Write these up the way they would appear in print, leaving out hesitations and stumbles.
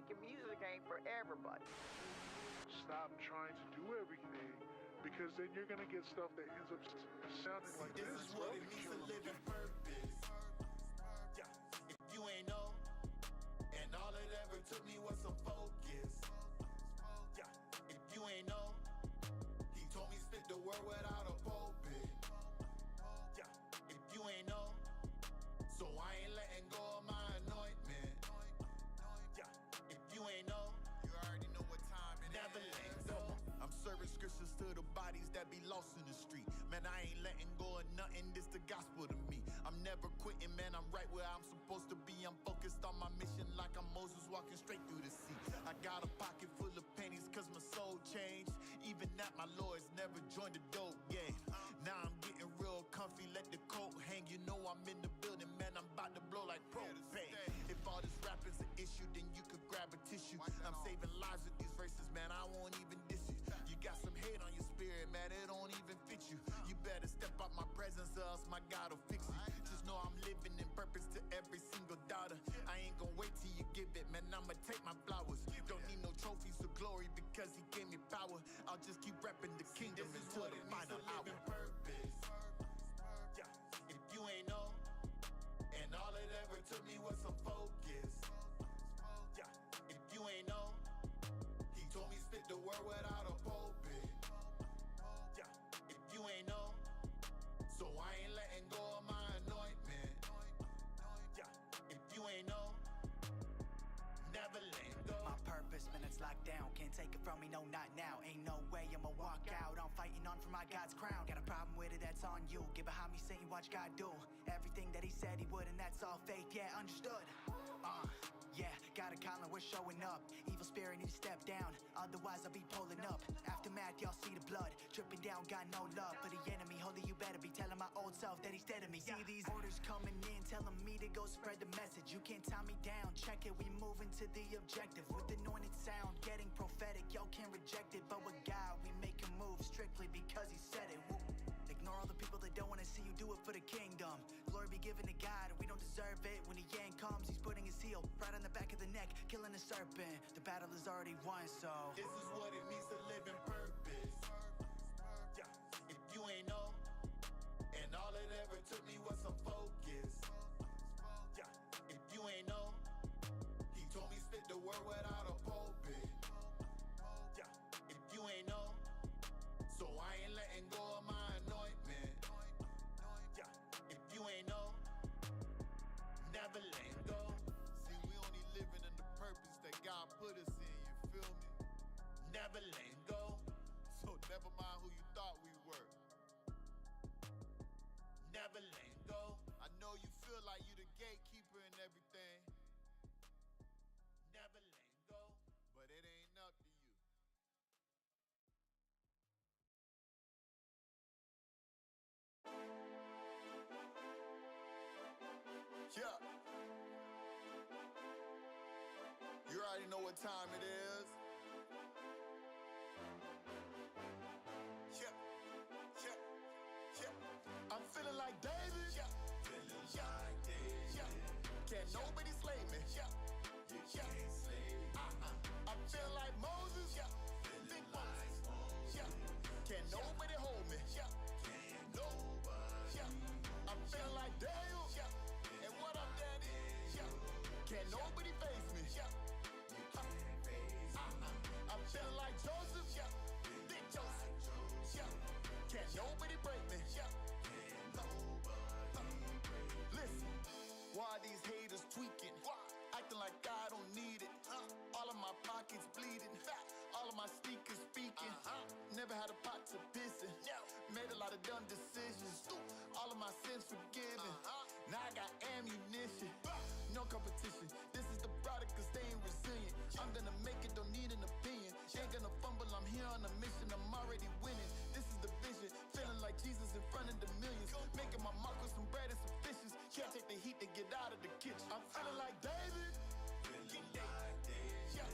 making music ain't for everybody. Stop trying to do everything, because then you're gonna get stuff that ends up sounding like this. This is what it means to live in purpose. Yeah. If you ain't know, and all it ever took me was some focus. Yeah. If you ain't know, he told me spit the word without a pulpit. Yeah. If you ain't know, so I ain't letting go of my anointment. Yeah. If you ain't know, you already know what time it never is. Let go. I'm serving scriptures to the bodies that be lost in the street. Man, I ain't letting go of nothing, this the gospel to me. I'm never quitting, man, I'm right where I'm supposed to be. I'm focused on my mission like I'm Moses walking straight through the sea. I got a pocket full of pennies cause my soul changed. Even that my Lord's never joined the dope game. Now I'm getting real comfy, let the coat hang. You know I'm in the building, man, I'm about to blow like propane. If all this rapping's an issue, then you could grab a tissue. I'm saving lives with these verses, man, I won't even diss you. You got some hate on your spirit, man, it don't even fit you. You better step out my presence or else my God will fix you. Just know I'm living in purpose to every single daughter. I ain't gonna wait till you give it, man, I'ma take my flowers. Don't need no trophies or glory because he gave me power. I'll just keep repping the kingdom until the final hour. Purpose. Yeah. If you ain't know, and all it ever took me was some focus. Yeah. If you ain't know, he told me spit the word without a pulpit. Yeah. If you ain't know, so I ain't letting go of my anointment. Yeah. If you ain't know, never let go. My purpose, man, it's locked down. Can't take it from me, no, not now. Ain't no way I'ma walk out. I'm fighting on for my God's crown. Got a problem with it, that's on you. Get behind me, Satan, watch God do everything that he said he would, and that's all faith, yeah, understood. Yeah, got a calling, we're showing up. Evil spirit need to step down, otherwise I'll be pulling up. Aftermath, y'all see the blood dripping down, got no love for the enemy. Holy, you better be telling my old self that he's dead to me. See these orders coming in, telling me to go spread the message. You can't tie me down, check it, we moving to the objective. With anointed sound, getting prophetic, y'all can't reject it. But with God, we make a move strictly because he said it. Woo. Ignore all the people that don't want to see you do it for the kingdom. Glory be given to God, we don't deserve it. When the yang comes, he's putting his heel right on the back of the neck, killing the serpent. The battle is already won, so this is what it means to live in purpose. Yeah. If you ain't know, and all it ever took me was some focus. Yeah. If you ain't know, he told me spit the word without a pulpit. Yeah. If you ain't know, so I ain't letting go of my anointment. Yeah. If you ain't know, never let go. See, we only living in the purpose that God put us in, you feel me? Never let go. So never mind who you thought we were. Never let go. I know you feel like you the gatekeeper and everything. Never let go. But it ain't up to you. Yeah. You already know what time it is. Yeah. Yeah. Yeah. I'm feeling like David. Yeah. Feeling like David. Yeah. Can't nobody slay me. Yeah. You can't slay me. I'm feeling like Moses. Yeah. Big like Moses. Yeah. Can't nobody hold me. Yeah. Can't nobody. Yeah. I'm feeling like Daniel. Yeah. And what I'm daddy. Yeah. Can't nobody face me. Yeah. You can't face me. I'm feeling like Joseph. Yeah. Big Joseph. Yeah. Can't nobody break me. Yeah. Can't nobody break me. Listen. Why are these haters tweaking? Acting like I don't need it. All of my pockets bleeding. All of my sneakers speaking. Never had a pot to piss in. Made a lot of dumb decisions. All of my sins forgiven. Now I got ammunition. No competition. This is the product of staying resilient. I'm gonna make it, don't need an opinion. Ain't gonna fumble, I'm here on a mission. I'm already winning. This is the vision. Feeling like Jesus in front of the millions. Making my mark with some bread and some fishes. Can't take the heat to get out of the kitchen. I'm feeling like David. King David. Yeah.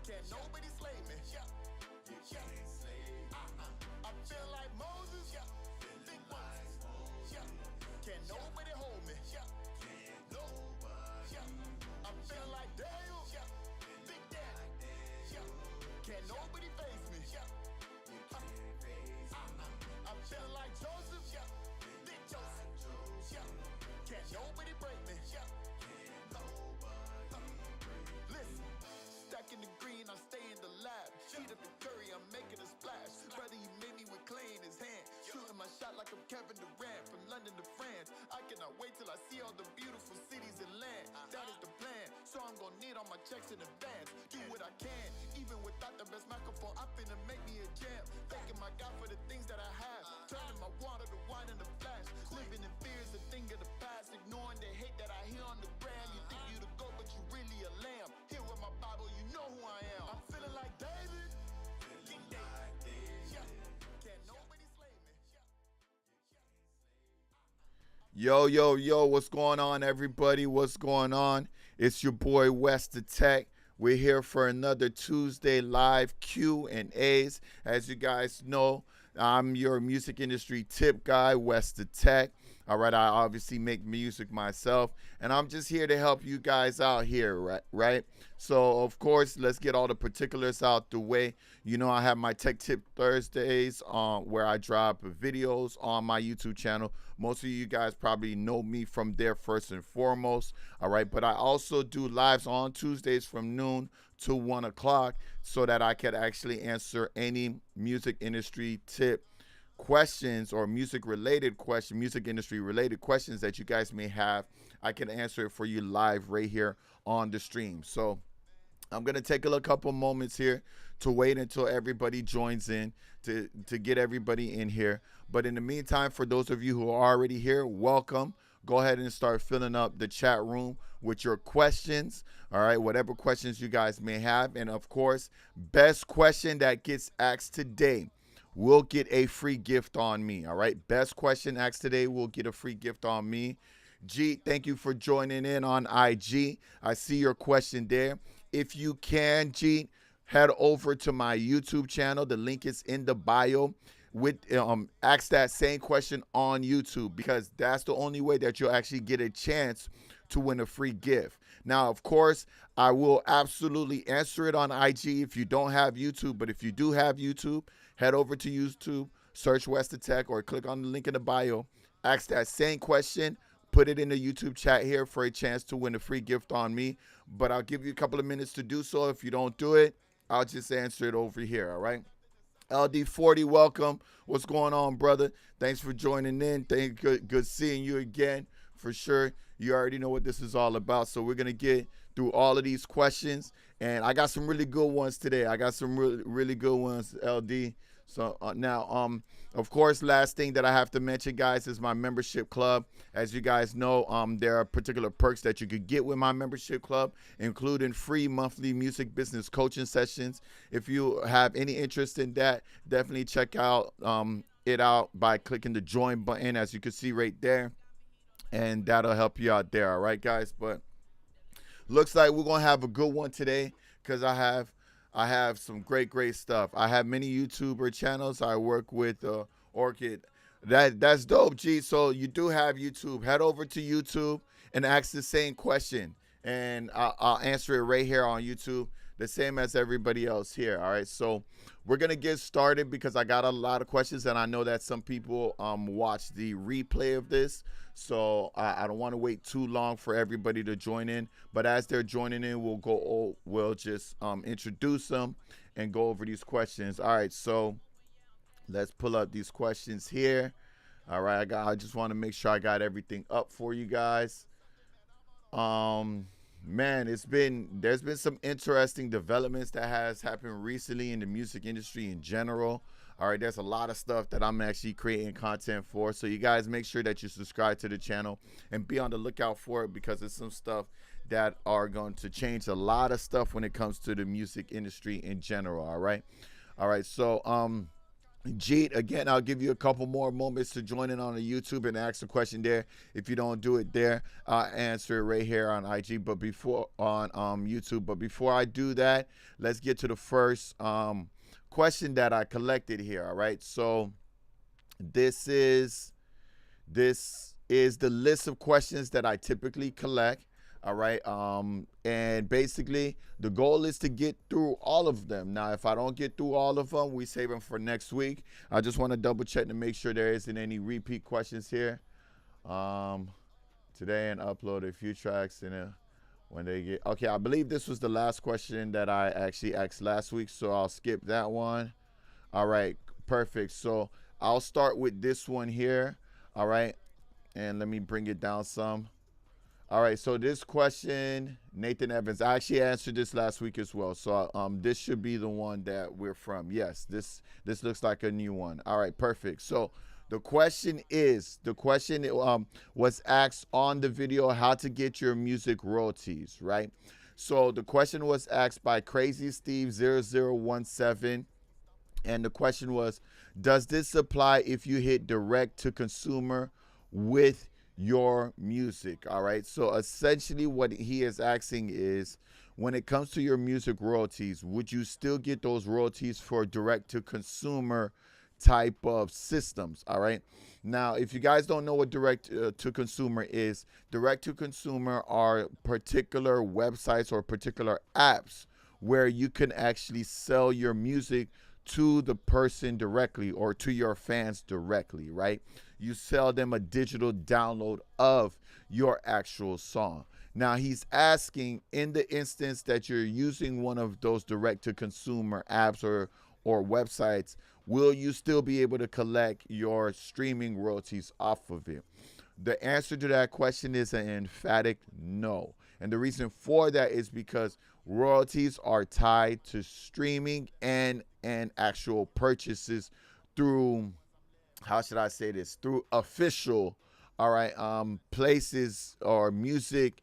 Can't nobody slay me. Yeah. You can't slay me. I'm feeling like Moses. Yeah. Big Moses. Yeah. Can't nobody hold me. Yeah. Can't nobody. Yeah. I'm feeling like Daniel. Yeah. Big Daniel. Kevin Durant from London to France. I cannot wait till I see all the beautiful cities and land. That is the plan, so I'm gonna need all my checks in advance. Do what I can, even without the best microphone. I'm finna make me a jam. Thanking my God for the things that I have. Turning my water to wine in the flash. Living in fear is a thing of the past. Ignoring the hate that I hear on the gram. You think you the goat, but you really a lamb. Here with my Bible, you know who I am. I'm feeling like David. King David. Yeah. Can't nobody slay me. Yo, yo, yo, what's going on, everybody? What's going on? It's your boy, WesTheTech. We're here for another Tuesday live Q&As. As you guys know, I'm your music industry tip guy, WesTheTech. All right, I obviously make music myself, and I'm just here to help you guys out here, right? So, of course, let's get all the particulars out the way. You know, I have my Tech Tip Thursdays where I drop videos on my YouTube channel. Most of you guys probably know me from there first and foremost, all right? But I also do lives on Tuesdays from noon to 1 o'clock so that I can actually answer any music industry tip questions or music industry related questions that you guys may have. I can answer it for you live right here on the stream. So I'm going to take a couple moments here to wait until everybody joins in to get everybody in here. But in the meantime, for those of you who are already here, welcome. Go ahead and start filling up the chat room with your questions. All right, whatever questions you guys may have. And of course, best question that gets asked today will get a free gift on me. All right, best question asked today will get a free gift on me. G, thank you for joining in on IG. I see your question there. If you can, G, head over to my YouTube channel. The link is in the bio. Ask that same question on YouTube, because that's the only way that you'll actually get a chance to win a free gift. Now, of course, I will absolutely answer it on IG if you don't have YouTube. But if you do have YouTube, head over to YouTube, search WesTheTech, or click on the link in the bio. Ask that same question. Put it in the YouTube chat here for a chance to win a free gift on me. But I'll give you a couple of minutes to do so. If you don't do it, I'll just answer it over here, all right? LD40, welcome. What's going on, brother? Thanks for joining in. Good seeing you again, for sure. You already know what this is all about. So we're going to get through all of these questions. And I got some really good ones today. I got some really good ones, LD. So now, of course, last thing that I have to mention, guys, is my membership club. As you guys know, there are particular perks that you could get with my membership club, including free monthly music business coaching sessions. If you have any interest in that, definitely check out it out by clicking the join button, as you can see right there, and that'll help you out there. All right, guys. But looks like we're gonna have a good one today, because I have some great stuff. I have many YouTuber channels. I work with Orchid. That's dope, G. So you do have YouTube. Head over to YouTube and ask the same question, and I'll answer it right here on YouTube, the same as everybody else here. All right, so we're gonna get started because I got a lot of questions, and I know that some people watch the replay of this. So I don't want to wait too long for everybody to join in. But as they're joining in, we'll just introduce them and go over these questions. All right, so let's pull up these questions here. All right, I just want to make sure I got everything up for you guys. Man, there's been some interesting developments that has happened recently in the music industry in general. All right, there's a lot of stuff that I'm actually creating content for. So you guys make sure that you subscribe to the channel and be on the lookout for it, because it's some stuff that are going to change a lot of stuff when it comes to the music industry in general. All right. All right. So, Jeet, again, I'll give you a couple more moments to join in on the YouTube and ask a question there. If you don't do it there, I'll answer it right here on IG, but before on YouTube. But before I do that, let's get to the first question that I collected here. All right, so this is the list of questions that I typically collect. All right, and basically the goal is to get through all of them. Now, if I don't get through all of them, we save them for next week. I just want to double check to make sure there isn't any repeat questions here today, and upload a few tracks and when they get okay. I believe this was the last question that I actually asked last week, so I'll skip that one. All right, perfect. So I'll start with this one here. All right. And let me bring it down some. All right, so this question, Nathan Evans, I actually answered this last week as well. So this should be the one that we're from. Yes, this looks like a new one. All right, perfect. So the question was asked on the video, how to get your music royalties, right? So the question was asked by Crazy Steve 0017. And the question was, does this apply if you hit direct to consumer with your music? All right. So essentially what he is asking is, when it comes to your music royalties, would you still get those royalties for direct to consumer type of systems? All right. Now, if you guys don't know what direct to consumer is, direct to consumer are particular websites or particular apps where you can actually sell your music to the person directly or to your fans directly, right? You sell them a digital download of your actual song. Now, he's asking, in the instance that you're using one of those direct-to-consumer apps or websites, will you still be able to collect your streaming royalties off of it? The answer to that question is an emphatic no. And the reason for that is because royalties are tied to streaming and actual purchases through, how should I say this, through official, all right, places or music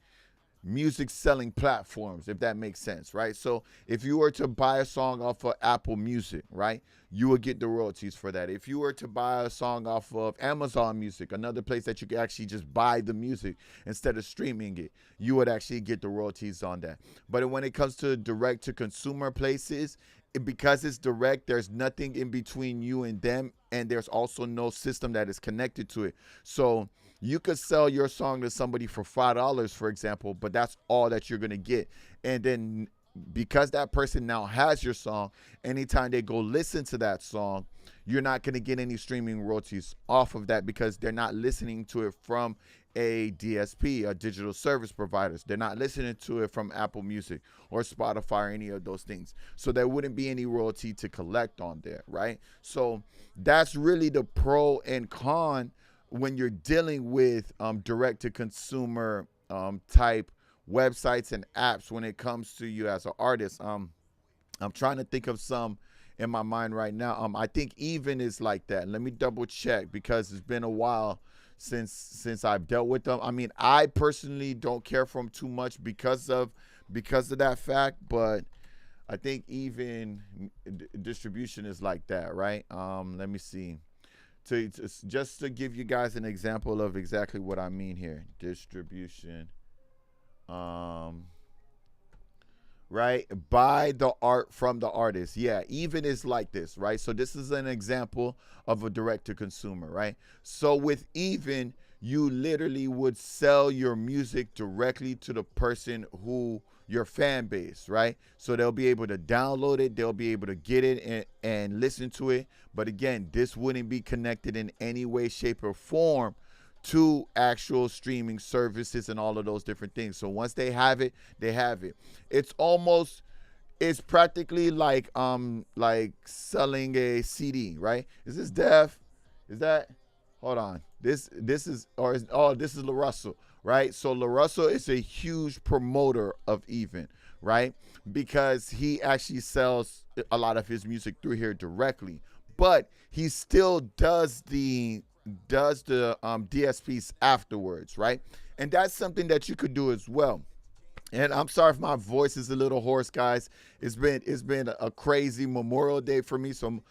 selling platforms, if that makes sense, right? So if you were to buy a song off of Apple Music, right, you would get the royalties for that. If you were to buy a song off of Amazon Music, another place that you could actually just buy the music instead of streaming it, you would actually get the royalties on that. But when it comes to direct to consumer places, because it's direct, there's nothing in between you and them, and there's also no system that is connected to it. So you could sell your song to somebody for $5, for example, but that's all that you're going to get. And then because that person now has your song, anytime they go listen to that song, you're not going to get any streaming royalties off of that because they're not listening to it from a DSP, a digital service providers. They're not listening to it from Apple Music or Spotify or any of those things. So there wouldn't be any royalty to collect on there, right? So that's really the pro and con when you're dealing with direct-to-consumer type websites and apps when it comes to you as an artist. I'm trying to think of some in my mind right now. I think Even is like that. Let me double check because it's been a while since I've dealt with them. I mean, I personally don't care for them too much because of that fact, but I think Even distribution is like that, right? Let me see. Just to give you guys an example of exactly what I mean here, distribution, right? Buy the art from the artist. Yeah, Even is like this, right? So this is an example of a direct to consumer, right? So with Even, you literally would sell your music directly to the person who your fan base, right? So they'll be able to download it, they'll be able to get it and listen to it. But again, this wouldn't be connected in any way, shape, or form to actual streaming services and all of those different things. So once they have it, they have it. It's practically like selling a CD, right? Is this Dev? Is that? Hold on. This is La Russell, right? So La Russell is a huge promoter of Even, right? Because he actually sells a lot of his music through here directly, but he still does the DSPs afterwards, right? And that's something that you could do as well. And I'm sorry if my voice is a little hoarse, guys. It's been a crazy Memorial Day for me, so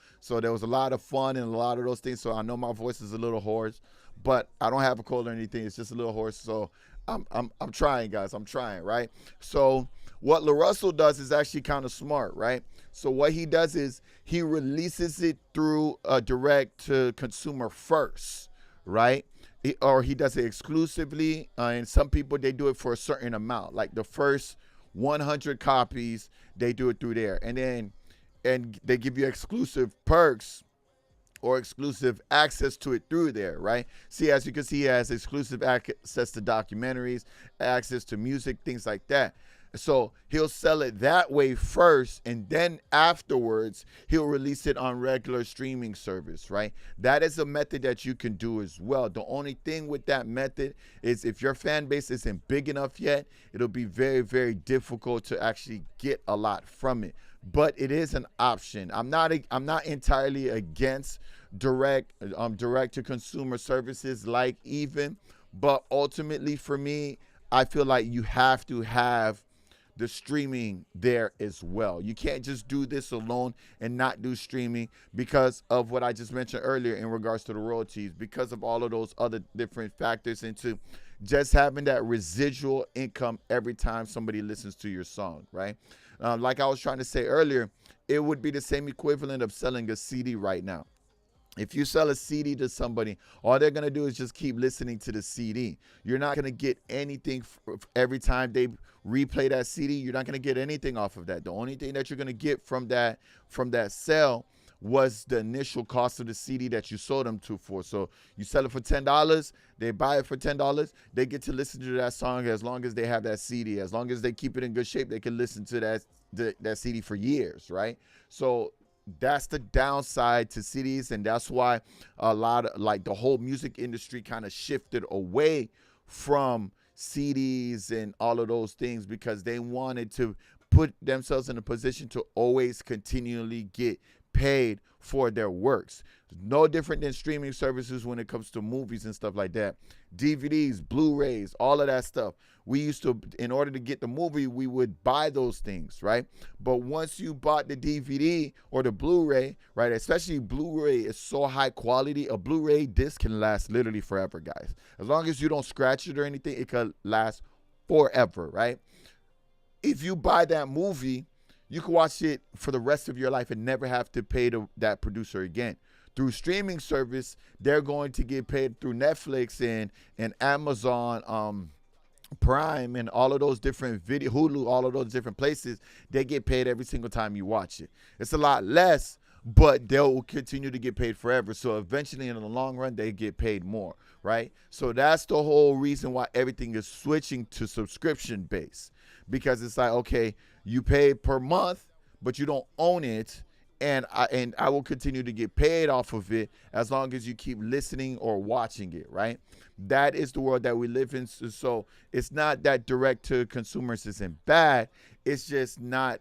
there was a lot of fun and a lot of those things. So I know my voice is a little hoarse, but I don't have a cold or anything. It's just a little hoarse. So I'm trying, guys. I'm trying, right? So what La Russell does is actually kind of smart, right? So what he does is he releases it through a direct to consumer first, right? Or he does it exclusively, and some people, they do it for a certain amount, like the first 100 copies, they do it through there, and they give you exclusive perks or exclusive access to it through there, right? See, as you can see, he has exclusive access to documentaries, access to music, things like that. So he'll sell it that way first, and then afterwards he'll release it on regular streaming service, right? That is a method that you can do as well. The only thing with that method is if your fan base isn't big enough yet, it'll be very, very difficult to actually get a lot from it. But it is an option. I'm not entirely against direct to consumer services like Even, but ultimately for me, I feel like you have to have the streaming there as well. You can't just do this alone and not do streaming because of what I just mentioned earlier in regards to the royalties, because of all of those other different factors into just having that residual income every time somebody listens to your song, right? Like I was trying to say earlier, it would be the same equivalent of selling a CD right now. If you sell a CD to somebody, all they're going to do is just keep listening to the CD. You're not going to get anything every time they replay that CD. You're not going to get anything off of that. The only thing that you're going to get from that sale was the initial cost of the CD that you sold them to for. So you sell it for $10, they buy it for $10, they get to listen to that song as long as they have that CD. As long as they keep it in good shape, they can listen to that CD for years, right? So that's the downside to CDs, and that's why a lot of like the whole music industry kind of shifted away from CDs and all of those things because they wanted to put themselves in a position to always continually get paid for their works. No different than streaming services when it comes to movies and stuff like that. DVDs, Blu-rays, all of that stuff. We used to, in order to get the movie, we would buy those things, right? But once you bought the DVD or the Blu-ray, right, especially Blu-ray is so high quality, a Blu-ray disc can last literally forever, guys. As long as you don't scratch it or anything, it could last forever, right? If you buy that movie, you can watch it for the rest of your life and never have to pay that producer again. Through streaming service, they're going to get paid through Netflix and Amazon Prime and all of those different Hulu, all of those different places. They get paid every single time you watch it. It's a lot less, but they'll continue to get paid forever. So eventually in the long run, they get paid more, right? So that's the whole reason why everything is switching to subscription based, because it's like, okay, you pay per month, but you don't own it. And I will continue to get paid off of it as long as you keep listening or watching it, right? That is the world that we live in. So it's not that direct to consumers isn't bad. It's just not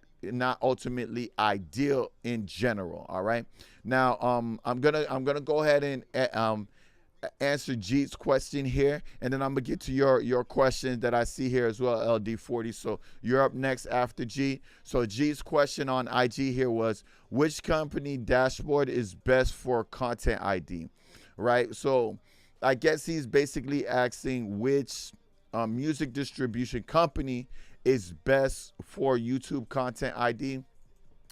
ultimately ideal in general. All right. Now I'm gonna go ahead and answer Jeet's question here, and then I'm gonna get to your question that I see here as well, LD40. So you're up next after Jeet. So Jeet's question on IG here was, which company dashboard is best for content ID, right? So I guess he's basically asking which music distribution company is best for YouTube content ID.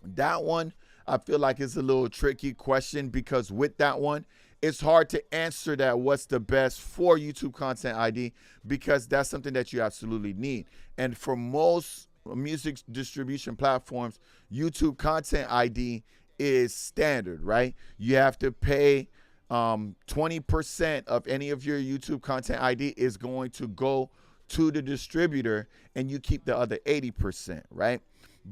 That one I feel like is a little tricky question, because with that one, it's hard to answer that what's the best for YouTube content ID, because that's something that you absolutely need. And for most music distribution platforms, YouTube content ID is standard, right? You have to pay 20% of any of your YouTube content ID is going to go to the distributor, and you keep the other 80%, right?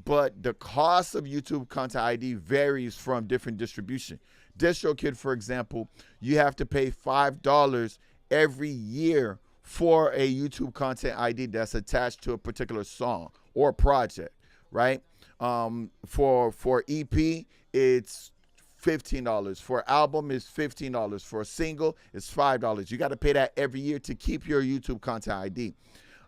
But the cost of YouTube content ID varies from different distribution. DistroKid, for example, you have to pay $5 every year for a YouTube content ID that's attached to a particular song or project, right? For EP, it's $15. For album, it's $15. For a single, it's $5. You got to pay that every year to keep your YouTube content ID.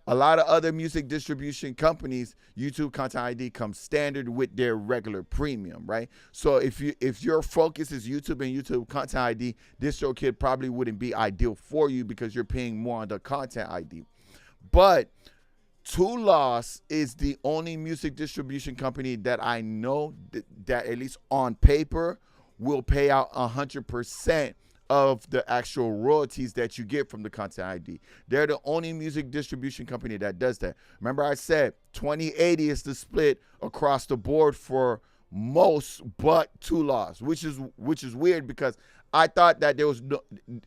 A lot of other music distribution companies, YouTube content ID comes standard with their regular premium, right? So if your focus is YouTube and YouTube content ID, DistroKid probably wouldn't be ideal for you because you're paying more on the content ID. But Two Loss is the only music distribution company that I know that at least on paper will pay out 100% of the actual royalties that you get from the content ID. They're the only music distribution company that does that. Remember I said 20/80 is the split across the board for most but Two Laws, which is weird because I thought that there was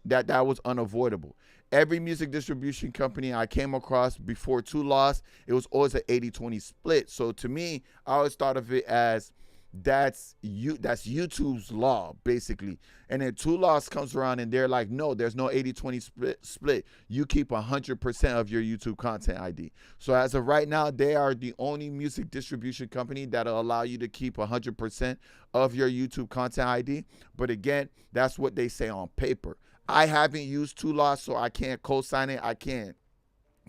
that was unavoidable. Every music distribution company I came across before Two Laws, it was always an 80-20 split. So to me, I always thought of it as that's YouTube's law, basically. And then Two Laws comes around and they're like, no, there's no 80-20 split. You keep 100% of your YouTube content ID. So as of right now, they are the only music distribution company that'll allow you to keep 100% of your YouTube content ID. But again, that's what they say on paper. I haven't used Two Laws, so I can't co-sign it. I can't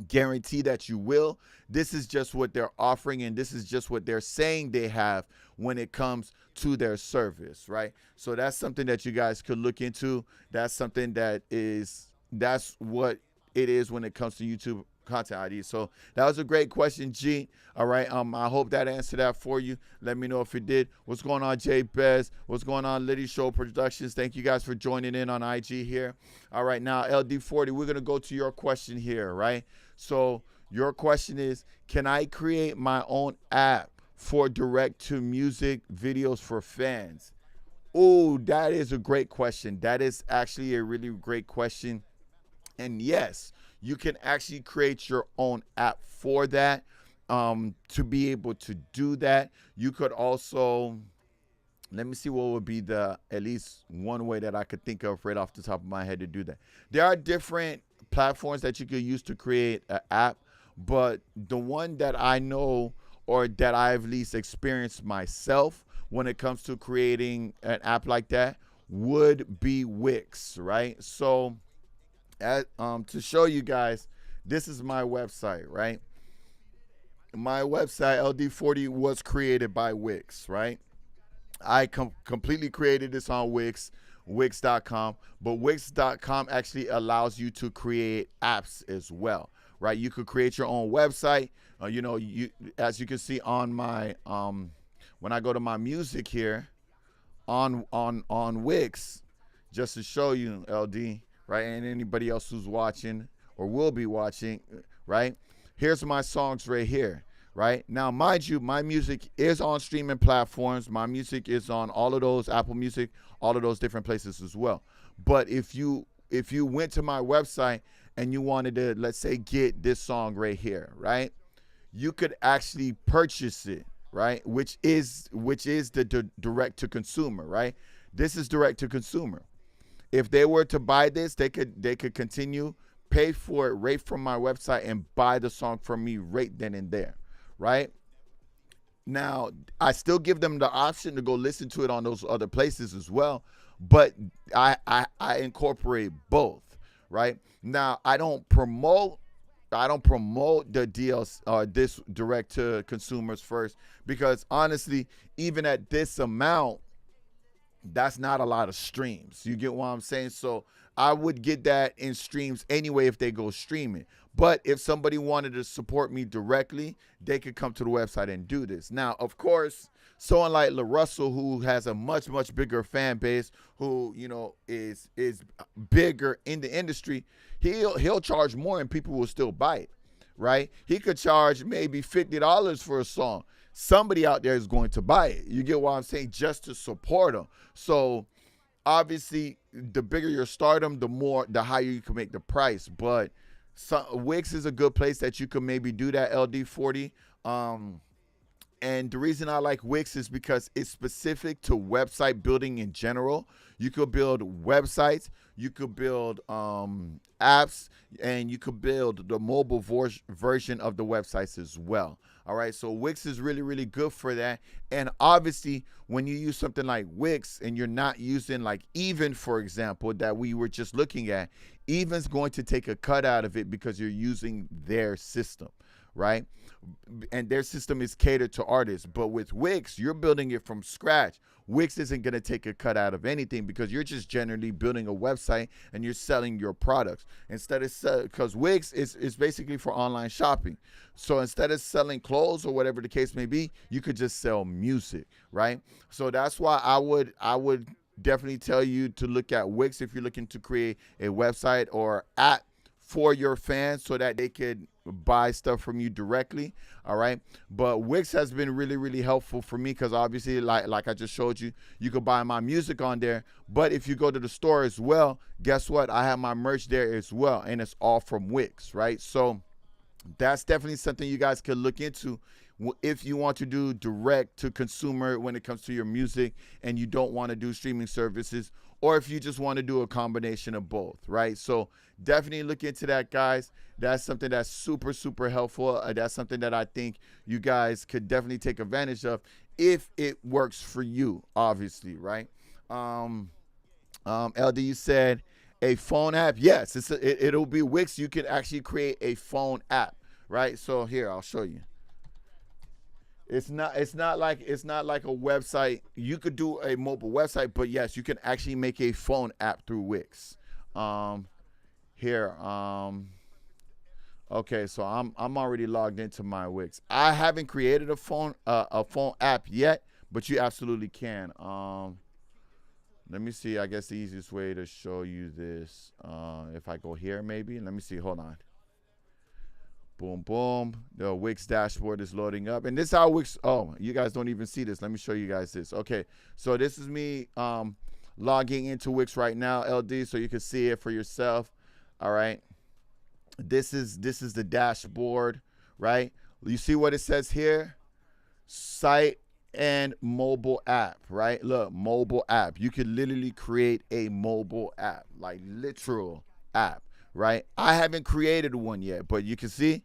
guarantee that you will. This is just what they're offering, and this is just what they're saying they have when it comes to their service, right? So that's something that you guys could look into. That's something that's what it is when it comes to YouTube content ID. So that was a great question, G. All right. I hope that answered that for you. Let me know if it did. What's going on, Jay Bez? What's going on, Liddy Show Productions? Thank you guys for joining in on IG here. All right, now LD40, we're gonna go to your question here, right? So your question is, can I create my own app for direct-to-music videos for fans? Oh, that is a great question. That is actually a really great question. And yes, you can actually create your own app for that, to be able to do that. You could also, let me see what would be at least one way that I could think of right off the top of my head to do that. There are different platforms that you could use to create an app, but the one that I know or that I've at least experienced myself when it comes to creating an app like that would be Wix, right? So to show you guys, this is my website, right? My website, LD40, was created by Wix, right? I completely created this on Wix, Wix.com, but Wix.com actually allows you to create apps as well, right? You could create your own website. As you can see on my, when I go to my music here on Wix, just to show you, LD, right, and anybody else who's watching or will be watching, right? Here's my songs right here, right? Now, mind you, my music is on streaming platforms. My music is on all of those, Apple Music, all of those different places as well. But if you went to my website and you wanted to, let's say, get this song right here, right? You could actually purchase it, right? Which is the direct to consumer, right? This is direct to consumer. If they were to buy this, they could continue, pay for it right from my website and buy the song from me right then and there, right? Now, I still give them the option to go listen to it on those other places as well, but I incorporate both, right? Now, I don't promote the deals this direct to consumers first, because honestly, even at this amount, that's not a lot of streams. You get what I'm saying? So I would get that in streams anyway if they go streaming. But if somebody wanted to support me directly, they could come to the website and do this. Now, of course, someone like LaRussell, who has a much, much bigger fan base, who, is bigger in the industry, he'll charge more and people will still buy it, right? He could charge maybe $50 for a song. Somebody out there is going to buy it. You get what I'm saying? Just to support them. So obviously, the bigger your stardom, the higher you can make the price. But Wix is a good place that you can maybe do that, LD40. And the reason I like Wix is because it's specific to website building in general. You could build websites, you could build apps, and you could build the mobile version of the websites as well. All right, so Wix is really, really good for that. And obviously, when you use something like Wix and you're not using like Even, for example, that we were just looking at, Even's going to take a cut out of it because you're using their system, right? And their system is catered to artists. But with Wix, you're building it from scratch. Wix isn't going to take a cut out of anything because you're just generally building a website and you're selling your products. Because Wix is basically for online shopping. So instead of selling clothes or whatever the case may be, you could just sell music, right? So that's why I would definitely tell you to look at Wix if you're looking to create a website or app for your fans so that they could buy stuff from you directly. All right. But Wix has been really, really helpful for me because obviously, like I just showed you, you could buy my music on there. But if you go to the store as well, guess what? I have my merch there as well. And it's all from Wix, right? So that's definitely something you guys could look into if you want to do direct to consumer when it comes to your music and you don't want to do streaming services, or if you just want to do a combination of both, right? So definitely look into that, guys. That's something that's super, super helpful. That's something that I think you guys could definitely take advantage of if it works for you, obviously, right? LD, you said a phone app. Yes, it'll be Wix. You can actually create a phone app, right? So here, I'll show you. It's not like a website. You could do a mobile website, but yes, you can actually make a phone app through Wix. Here, okay, so I'm already logged into my Wix. I haven't created a phone app yet, but you absolutely can. Let me see. I guess the easiest way to show you this, if I go here, maybe. Let me see. Hold on. Boom, boom. The Wix dashboard is loading up. And this is how Wix, oh, you guys don't even see this. Let me show you guys this. Okay, so this is me logging into Wix right now, LD, so you can see it for yourself. All right. This is the dashboard, right? You see what it says here? Site and mobile app, right? Look, mobile app. You could literally create a mobile app, like literal app. Right? I haven't created one yet, but you can see,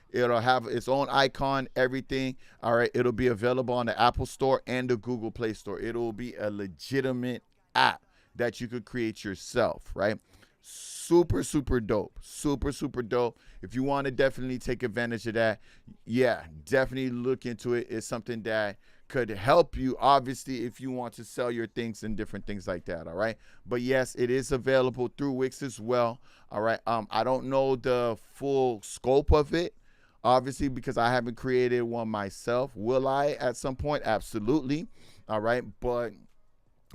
it'll have its own icon, everything. All right. It'll be available on the Apple Store and the Google Play Store. It'll be a legitimate app that you could create yourself, right? Super, super dope. Super, super dope. If you want to definitely take advantage of that, yeah, definitely look into it. It's something that could help you, obviously, if you want to sell your things and different things like that, all right? But yes, it is available through Wix as well, all right? I don't know the full scope of it, obviously, because I haven't created one myself. Will I at some point? Absolutely, all right? But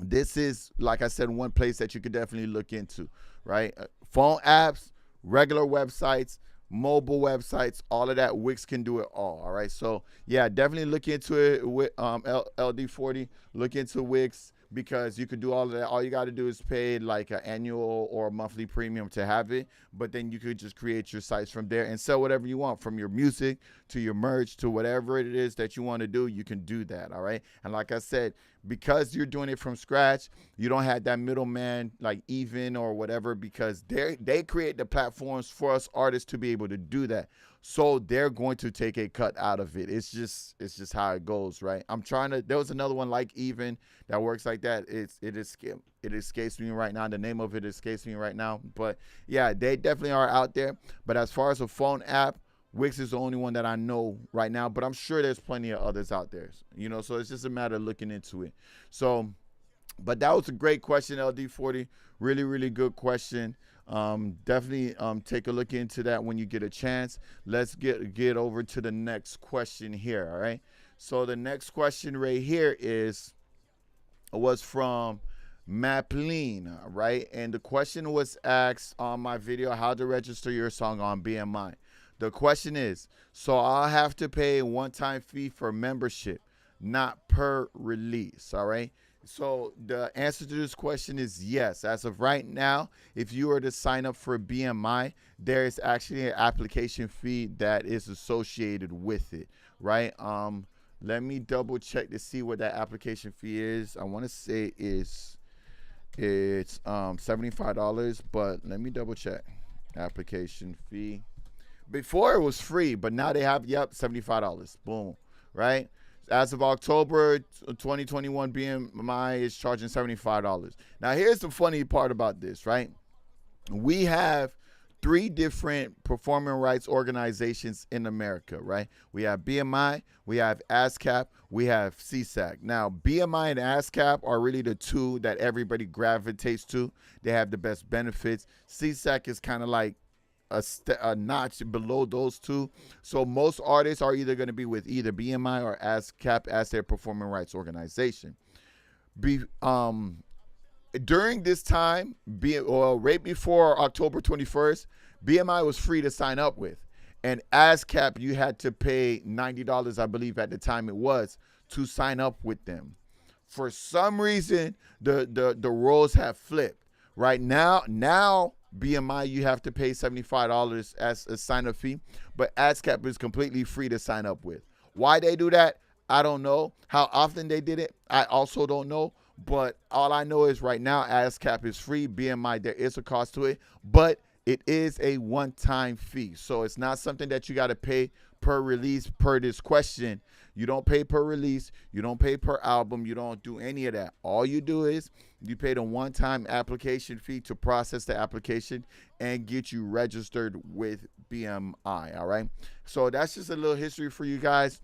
this is, like I said, one place that you could definitely look into, right? Phone apps, regular websites, mobile websites, all of that. Wix can do it all right? So yeah, definitely look into it with LD40. Look into Wix because you could do all of that. All you got to do is pay like an annual or a monthly premium to have it, but then you could just create your sites from there and sell whatever you want, from your music to your merch to whatever it is that you want to do. You can do that, all right? And like I said, because you're doing it from scratch, you don't have that middleman like Even or whatever, because they create the platforms for us artists to be able to do that. So they're going to take a cut out of it. It's just how it goes, right? There was another one like Even that works like that. It escapes me right now. The name of it escapes me right now. But yeah, they definitely are out there. But as far as a phone app, Wix is the only one that I know right now, but I'm sure there's plenty of others out there, so it's just a matter of looking into it. So, but that was a great question, LD40. Really, really good question. Definitely take a look into that when you get a chance. Let's get over to the next question here, all right? So the next question right here was from Mapleen, right? And the question was asked on my video, how to register your song on BMI. The question is, so I'll have to pay a one-time fee for membership, not per release, all right? So the answer to this question is yes. As of right now, if you were to sign up for BMI, there is actually an application fee that is associated with it, right? Let me double check to see what that application fee is. I want to say it's $75, but let me double check. Application fee. Before it was free, but now they have, $75. Boom, right? As of October 2021, BMI is charging $75. Now, here's the funny part about this, right? We have 3 different performing rights organizations in America, right? We have BMI, we have ASCAP, we have CSAC. Now, BMI and ASCAP are really the 2 that everybody gravitates to. They have the best benefits. CSAC is kind of like a notch below those 2. So most artists are either going to be with either BMI or ASCAP as their performing rights organization. During this time, right before October 21st, BMI was free to sign up with. And ASCAP, you had to pay $90, I believe at the time it was, to sign up with them. For some reason, the roles have flipped. Right now BMI, you have to pay $75 as a sign-up fee, but ASCAP is completely free to sign up with. Why they do that, I don't know. How often they did it, I also don't know. But all I know is right now, ASCAP is free. BMI, there is a cost to it, but it is a one-time fee. So it's not something that you got to pay per release per this question. You don't pay per release. You don't pay per album. You don't do any of that. All you do is you pay the one-time application fee to process the application and get you registered with BMI, all right? So that's just a little history for you guys.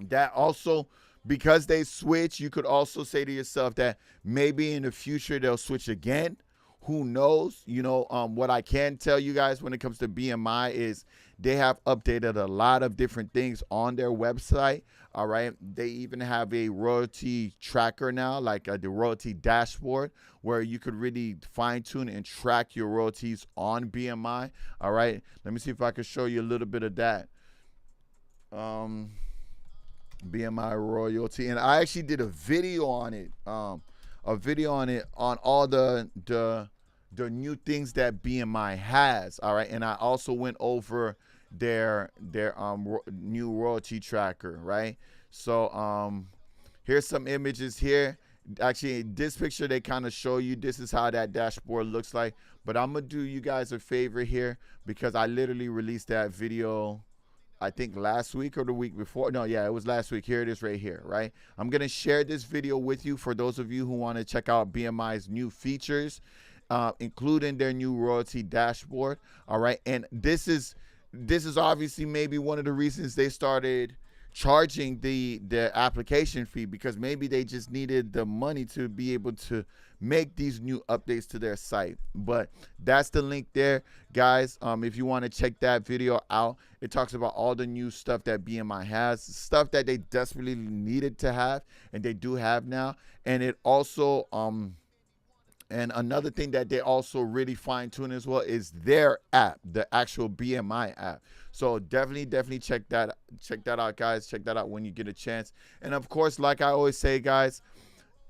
That also, because they switch, you could also say to yourself that maybe in the future they'll switch again. Who knows? You know, what I can tell you guys when it comes to BMI is they have updated a lot of different things on their website. All right. They even have a royalty tracker now, like the royalty dashboard, where you could really fine tune and track your royalties on BMI. All right. Let me see if I can show you a little bit of that. BMI royalty. And I actually did a video on it. On all the new things that BMI has. All right. And I also went over their new royalty tracker, right? So here's some images here. Actually, this picture they kind of show you this is how that dashboard looks like, but I'm gonna do you guys a favor here because I literally released that video I think last week or the week before. No, yeah, it was last week. Here it is right here, right? I'm going to share this video with you for those of you who want to check out BMI's new features, including their new royalty dashboard, all right? And this is obviously maybe one of the reasons they started charging the application fee, because maybe they just needed the money to be able to make these new updates to their site. But that's the link there, guys. If you want to check that video out, it talks about all the new stuff that BMI has, stuff that they desperately needed to have and they do have now. And it also and another thing that they also really fine-tune as well is their app, the actual BMI app. So definitely check that out, guys. Check that out when you get a chance. And of course, like I always say, guys,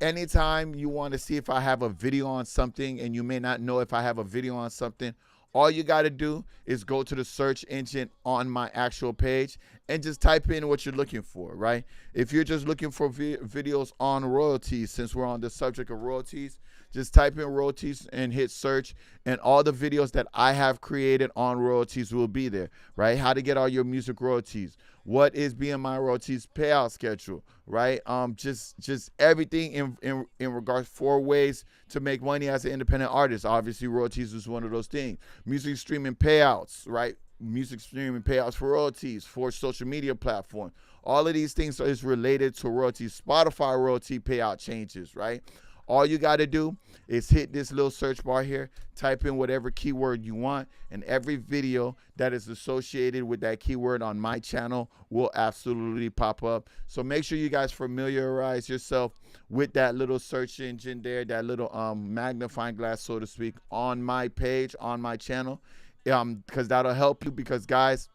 anytime you want to see if I have a video on something and you may not know if I have a video on something, all you got to do is go to the search engine on my actual page and just type in what you're looking for, right? If you're just looking for videos on royalties, since we're on the subject of royalties, just type in royalties and hit search, and all the videos that I have created on royalties will be there, right? How to get all your music royalties. What is BMI royalties payout schedule, right? Just everything in regards 4 ways to make money as an independent artist. Obviously, royalties is one of those things. Music streaming payouts, right? Music streaming payouts for royalties, for social media platform. All of these things is related to royalties. Spotify royalty payout changes, right? All you got to do is hit this little search bar here, type in whatever keyword you want, and every video that is associated with that keyword on my channel will absolutely pop up. So make sure you guys familiarize yourself with that little search engine there, that little magnifying glass, so to speak, on my page, on my channel, because that'll help you. Because, guys,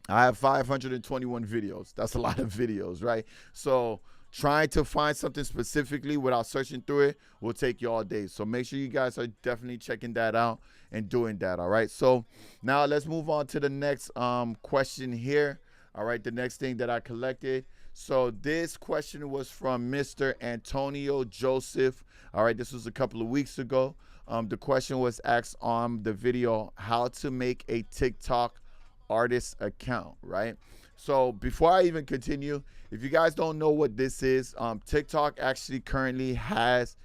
I have 521 videos. That's a lot of videos, right? So trying to find something specifically without searching through it will take you all day. So make sure you guys are definitely checking that out and doing that, all right? So now let's move on to the next question here, all right? The next thing that I collected. So this question was from Mr. Antonio Joseph, all right? This was a couple of weeks ago. The question was asked on the video, how to make a TikTok artist account, right? So before I even continue, if you guys don't know what this is, TikTok actually currently has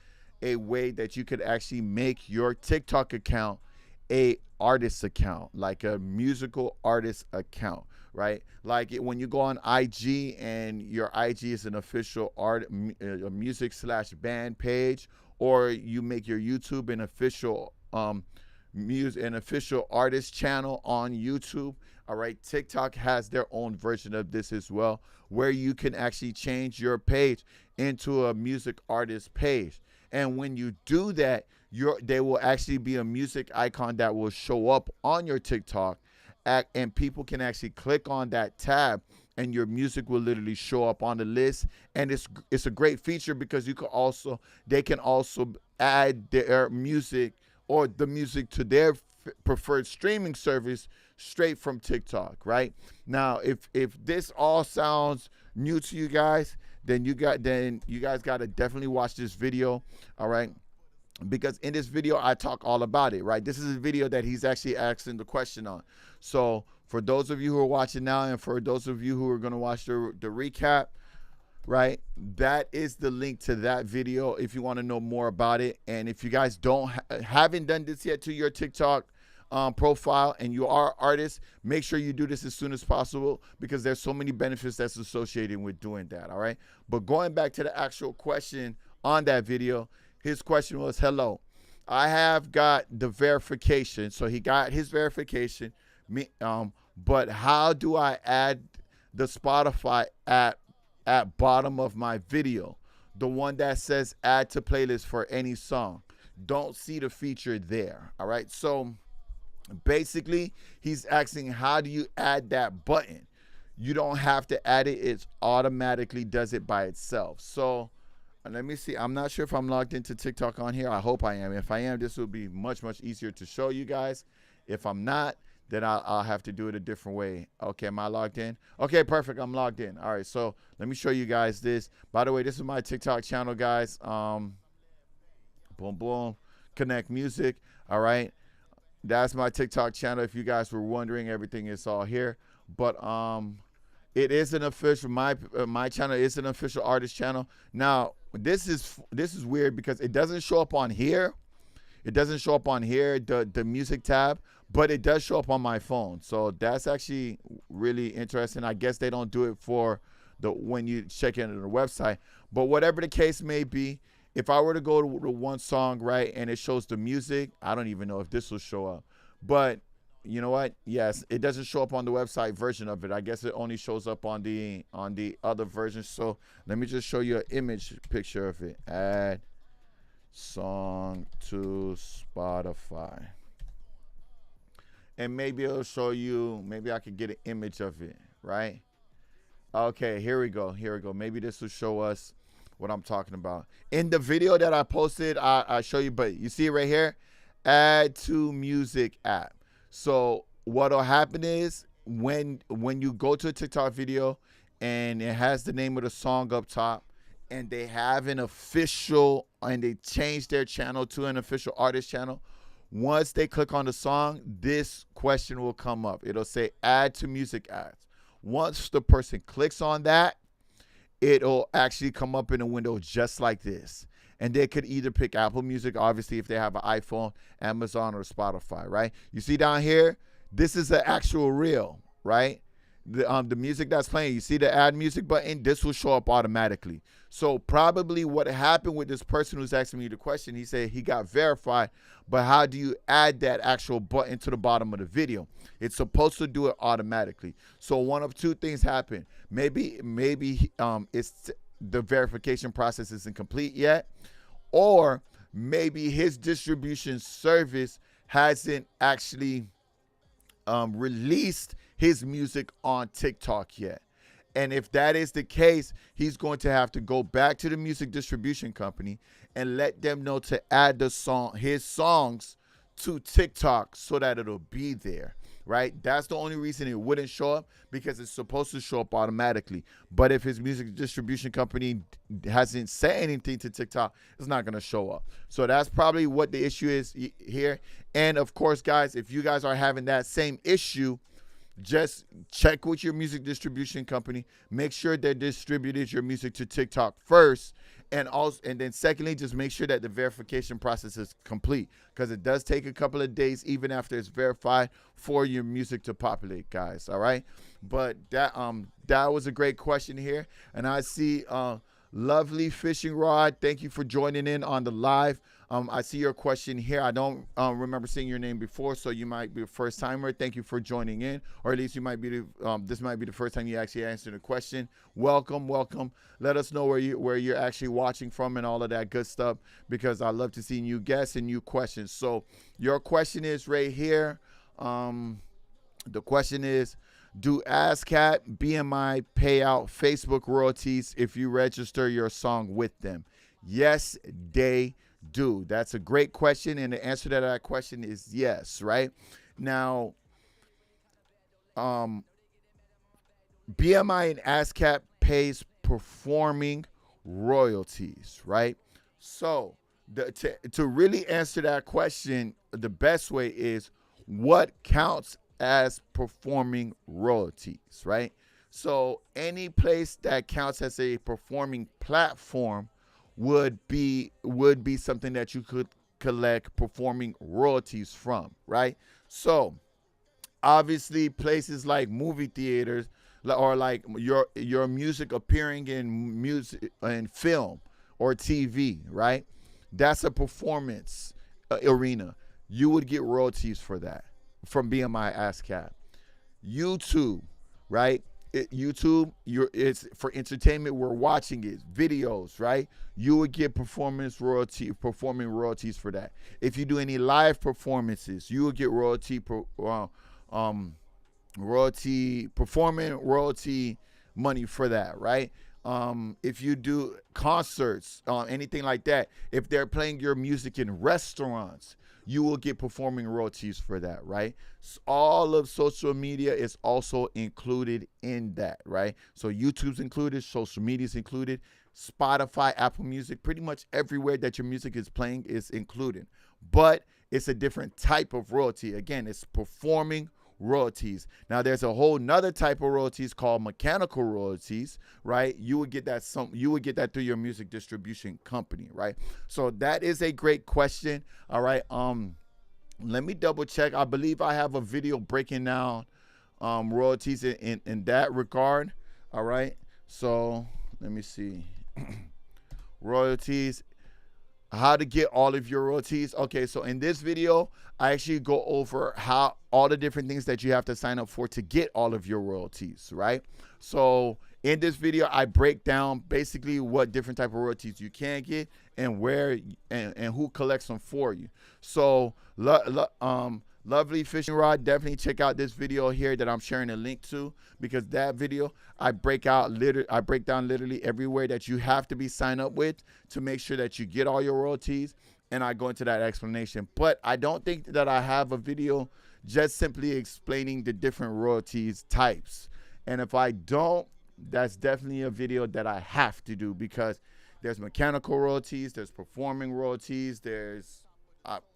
a way that you could actually make your TikTok account a artist account, like a musical artist account, right? Like when you go on IG and your IG is an official a music/band page, or you make your YouTube an official an official artist channel on YouTube. All right, TikTok has their own version of this as well, where you can actually change your page into a music artist page. And when you do that, there will actually be a music icon that will show up on your TikTok, and people can actually click on that tab, and your music will literally show up on the list. And it's a great feature because they can also add their music or the music to their preferred streaming service straight from TikTok. Right now, if this all sounds new to you guys, then you guys got to definitely watch this video. All right, because in this video I talk all about it. Right, this is a video that he's actually asking the question on. So for those of you who are watching now, and for those of you who are going to watch the recap, right, that is the link to that video if you want to know more about it. And if you guys haven't done this yet to your TikTok profile, and you are artists, make sure you do this as soon as possible, because there's so many benefits that's associated with doing that. All right, but going back to the actual question on that video, his question was, hello, I have got the verification. So he got his verification, but how do I add the Spotify app at bottom of my video, the one that says add to playlist for any song? Don't see the feature there. All right, so basically he's asking, how do you add that button? You don't have to add it, it automatically does it by itself. So let me see, I'm not sure if I'm logged into TikTok on here. I hope I am. If I am, this will be much easier to show you guys. If I'm not, then I'll have to do it a different way. Okay, am I logged in? Okay, perfect, I'm logged in. All right, so let me show you guys this. By the way, this is my TikTok channel, guys. Boom, boom, Connect Music. All right, that's my TikTok channel. If you guys were wondering, everything is all here. But it is an official, my channel is an official artist channel. Now, this is weird because it doesn't show up on here. It doesn't show up on here, the music tab, but it does show up on my phone. So that's actually really interesting. I guess they don't do it for when you check into the website. But whatever the case may be, if I were to go to the one song, right, and it shows the music, I don't even know if this will show up. But you know what? Yes, it doesn't show up on the website version of it. I guess it only shows up on the other version. So let me just show you an image picture of it. Add song to Spotify. And maybe it'll show you, maybe I could get an image of it, right? Okay, here we go. Maybe this will show us what I'm talking about. In the video that I posted, I show you, but you see it right here, add to music app. So what'll happen is when you go to a TikTok video and it has the name of the song up top, and they have an official, and they change their channel to an official artist channel, once they click on the song, this question will come up. It'll say add to music ads. Once the person clicks on that, it'll actually come up in a window just like this. And they could either pick Apple Music, obviously, if they have an iPhone, Amazon, or Spotify, right? You see down here, this is an actual reel, right? The music that's playing, you see the add music button, this will show up automatically. So probably what happened with this person who's asking me the question, he said he got verified, but how do you add that actual button to the bottom of the video? It's supposed to do it automatically. So one of two things happen. Maybe it's the verification process isn't complete yet, or maybe his distribution service hasn't actually released his music on TikTok yet. And if that is the case, he's going to have to go back to the music distribution company and let them know to add his songs to TikTok so that it'll be there, right? That's the only reason it wouldn't show up, because it's supposed to show up automatically. But if his music distribution company hasn't said anything to TikTok, it's not going to show up. So that's probably what the issue is here. And of course, guys, if you guys are having that same issue, just check with your music distribution company. Make sure they distributed your music to TikTok first, and then secondly, just make sure that the verification process is complete, because it does take a couple of days, even after it's verified, for your music to populate, guys. All right, but that was a great question here, and I see Lovely Fishing Rod, thank you for joining in on the live. I see your question here. I don't remember seeing your name before, so you might be a first timer. Thank you for joining in, or at least you might be this might be the first time you actually answered a question. Welcome, welcome. Let us know where you're actually watching from and all of that good stuff, because I love to see new guests and new questions. So your question is right here. The question is, do ASCAP, BMI pay out Facebook royalties if you register your song with them? Yes, they do. That's a great question, and the answer to that question is yes, right? Now, BMI and ASCAP pays performing royalties, right? So to really answer that question, the best way is, what counts as performing royalties, right? So any place that counts as a performing platform would be something that you could collect performing royalties from, right? So obviously places like movie theaters, or like your music appearing in music and film or TV, right? That's a performance arena. You would get royalties for that from BMI ASCAP. YouTube, right? YouTube, it's for entertainment. We're watching it, videos, right? You would get performing royalties for that. If you do any live performances, you would get royalty money for that, right? If you do concerts, anything like that, if they're playing your music in restaurants, you will get performing royalties for that, right? So all of social media is also included in that, right? So YouTube's included, social media's included, Spotify, Apple Music, pretty much everywhere that your music is playing is included. But it's a different type of royalty. Again, it's performing royalties. Now there's a whole nother type of royalties called mechanical royalties, right? You would get that through your music distribution company, right? So that is a great question. All right. Let me double check. I believe I have a video breaking down royalties in that regard. All right. So let me see. Royalties, how to get all of your royalties. Okay, so in this video, I actually go over how all the different things that you have to sign up for to get all of your royalties, right? So in this video, I break down basically what different type of royalties you can get and where and who collects them for you. So Lovely Fishing Rod, definitely check out this video here that I'm sharing a link to, because that video I break down literally everywhere that you have to be signed up with to make sure that you get all your royalties, and I go into that explanation. But I don't think that I have a video just simply explaining the different royalties types. And if I don't, that's definitely a video that I have to do, because there's mechanical royalties, there's performing royalties, there's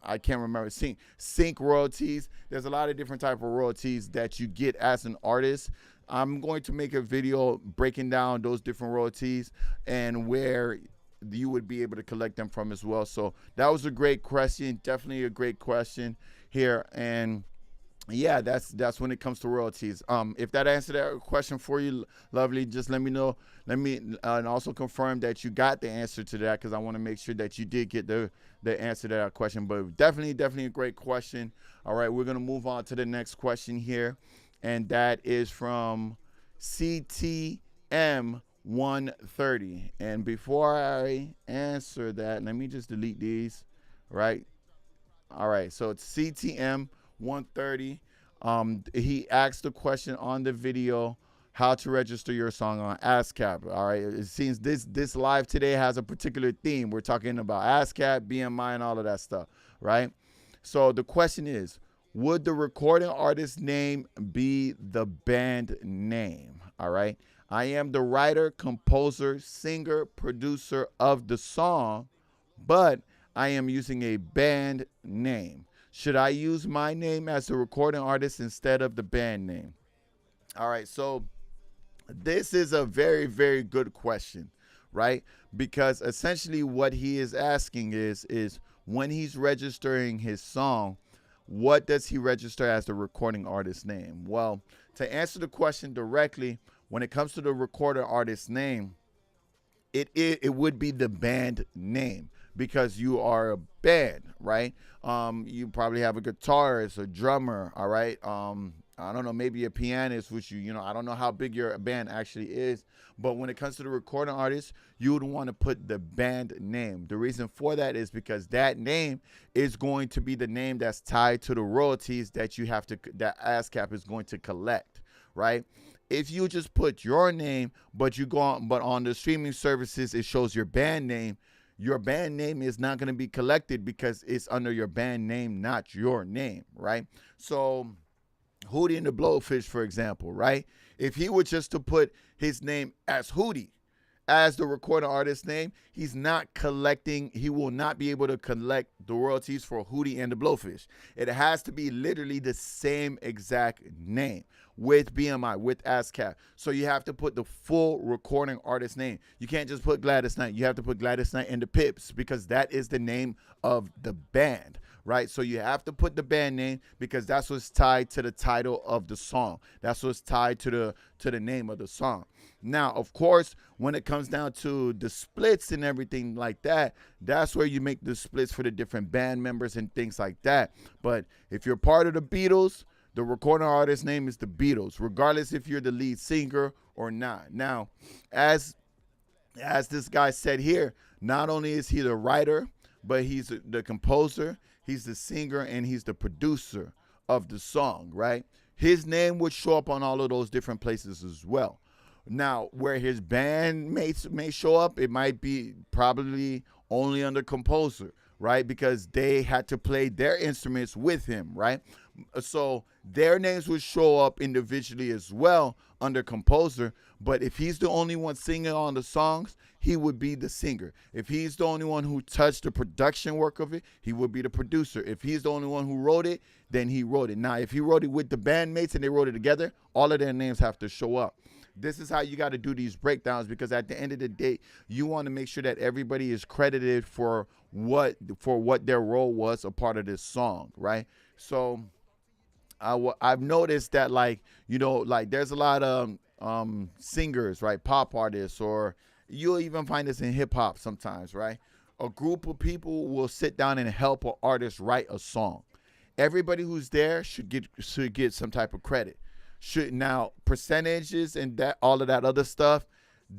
I can't remember, sync royalties. There's a lot of different type of royalties that you get as an artist. I'm going to make a video breaking down those different royalties and where you would be able to collect them from as well. So that was a great question, definitely a great question here. And yeah, that's when it comes to royalties. If that answered that question for you, Lovely, just let me know. Let me and also confirm that you got the answer to that, because I want to make sure that you did get the answer to that question. But definitely a great question. All right, we're gonna move on to the next question here, and that is from CTM 130. And before I answer that, let me just delete these. Right. All right. So it's CTM 130. He asked the question on the video, how to register your song on ASCAP. All right, it seems this live today has a particular theme. We're talking about ASCAP, BMI, and all of that stuff, right? So the question is, would the recording artist name be the band name? All right, I am the writer, composer, singer, producer of the song, but I am using a band name. Should I use my name as the recording artist instead of the band name? All right, so this is a very, very good question, right? Because essentially what he is asking is when he's registering his song, what does he register as the recording artist name? Well, to answer the question directly, when it comes to the recording artist name, it would be the band name because you are a band, right? You probably have a guitarist, a drummer, all right? I don't know, maybe a pianist, which I don't know how big your band actually is, but when it comes to the recording artist, you would want to put the band name. The reason for that is because that name is going to be the name that's tied to the royalties that that ASCAP is going to collect, right? If you just put your name, but on the streaming services, it shows your band name is not going to be collected because it's under your band name, not your name, right? So Hootie and the Blowfish, for example, right? If he were just to put his name as Hootie, as the recording artist's name, he will not be able to collect the royalties for Hootie and the Blowfish. It has to be literally the same exact name with BMI, with ASCAP. So you have to put the full recording artist name. You can't just put Gladys Knight. You have to put Gladys Knight and the Pips because that is the name of the band, right? So you have to put the band name because that's what's tied to the title of the song. That's what's tied to the name of the song. Now, of course, when it comes down to the splits and everything like that, that's where you make the splits for the different band members and things like that. But if you're part of the Beatles, the recording artist's name is the Beatles, regardless if you're the lead singer or not. Now, as this guy said here, not only is he the writer, but he's the composer, he's the singer, and he's the producer of the song, right? His name would show up on all of those different places as well. Now, where his bandmates may show up, it might be probably only under composer, right? Because they had to play their instruments with him, right? So their names would show up individually as well under composer. But if he's the only one singing on the songs, he would be the singer. If he's the only one who touched the production work of it, he would be the producer. If he's the only one who wrote it, then he wrote it. Now, if he wrote it with the bandmates and they wrote it together, all of their names have to show up. This is how you got to do these breakdowns because at the end of the day, you want to make sure that everybody is credited for what their role was a part of this song, right? So I've noticed that like there's a lot of singers, right? Pop artists, or you'll even find this in hip hop sometimes, right? A group of people will sit down and help an artist write a song. Everybody who's there should get some type of credit. Now percentages and that all of that other stuff,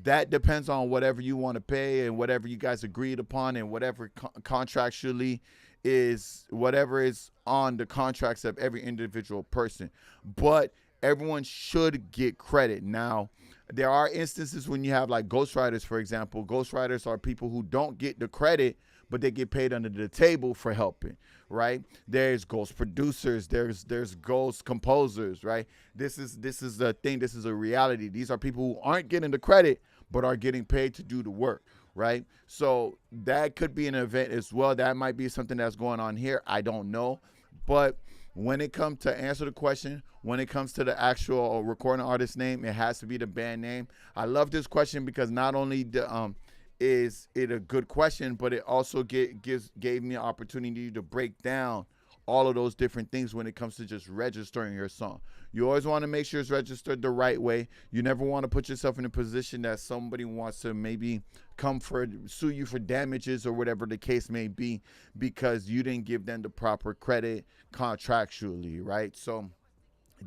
that depends on whatever you want to pay and whatever you guys agreed upon and whatever contractually is, whatever is on the contracts of every individual person. But everyone should get credit. Now, there are instances when you have like ghostwriters, for example. Ghostwriters are people who don't get the credit, but they get paid under the table for helping, right? There's ghost producers, there's ghost composers, right? This is the thing, this is a reality. These are people who aren't getting the credit, but are getting paid to do the work, right? So that could be an event as well. That might be something that's going on here. I don't know. But when it comes to answer the question, when it comes to the actual recording artist name, it has to be the band name. I love this question because not only is it a good question, but it also gave me an opportunity to break down all of those different things when it comes to just registering your song. You always want to make sure it's registered the right way. You never want to put yourself in a position that somebody wants to maybe sue you for damages or whatever the case may be because you didn't give them the proper credit contractually, right? So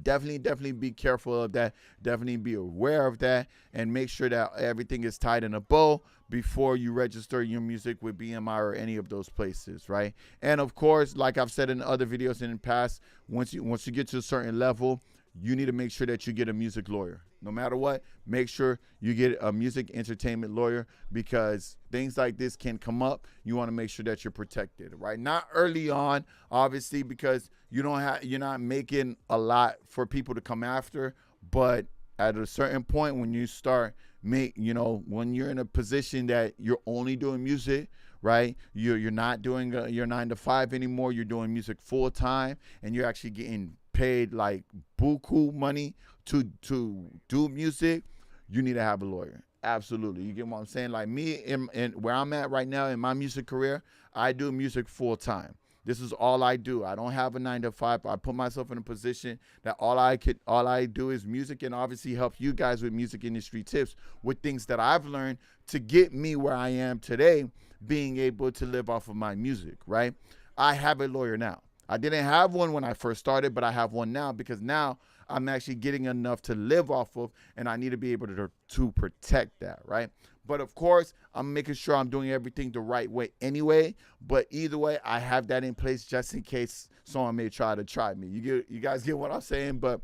definitely be careful of that. Definitely be aware of that and make sure that everything is tied in a bow before you register your music with BMI or any of those places, right? And of course, like I've said in other videos in the past, once you get to a certain level, you need to make sure that you get a music lawyer. No matter what, make sure you get a music entertainment lawyer because things like this can come up. You want to make sure that you're protected, right? Not early on, obviously, because you're not making a lot for people to come after, but at a certain point when you start when you're in a position that you're only doing music, right? You're not doing your 9 to 5 anymore. You're doing music full time, and you're actually getting paid like buku money to do music. You need to have a lawyer. Absolutely. You get what I'm saying? Like me, in where I'm at right now in my music career, I do music full time. This is all I do. I don't have a 9 to 5. I put myself in a position that all I do is music, and obviously help you guys with music industry tips with things that I've learned to get me where I am today, being able to live off of my music, right? I have a lawyer now. I didn't have one when I first started, but I have one now because now I'm actually getting enough to live off of, and I need to be able to protect that, right? But of course, I'm making sure I'm doing everything the right way anyway. But either way, I have that in place just in case someone may try to try me. You guys get what I'm saying? But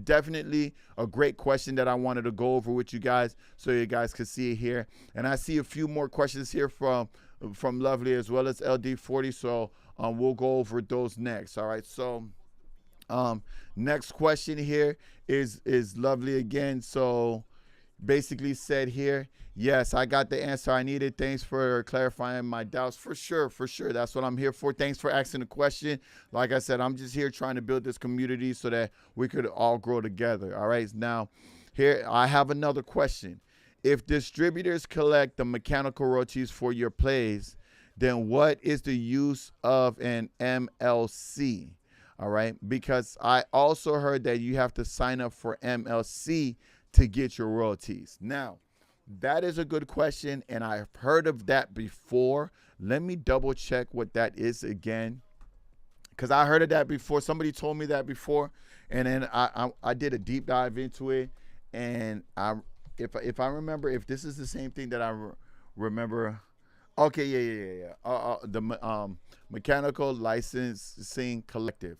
definitely a great question that I wanted to go over with you guys so you guys could see it here. And I see a few more questions here from Lovely as well as LD40. So we'll go over those next. All right. So next question here is Lovely again. So basically said here, yes, I got the answer I needed. Thanks for clarifying my doubts. For sure. That's what I'm here for. Thanks for asking the question. Like I said, I'm just here trying to build this community so that we could all grow together. All right. Now, here I have another question. If distributors collect the mechanical royalties for your plays, then what is the use of an MLC? All right. Because I also heard that you have to sign up for MLC to get your royalties. Now, that is a good question, and I've heard of that before. Let me double check what that is again, because I heard of that before. Somebody told me that before, and then I did a deep dive into it, and if I remember, if this is the same thing that I remember. Okay, yeah. The Mechanical Licensing Collective.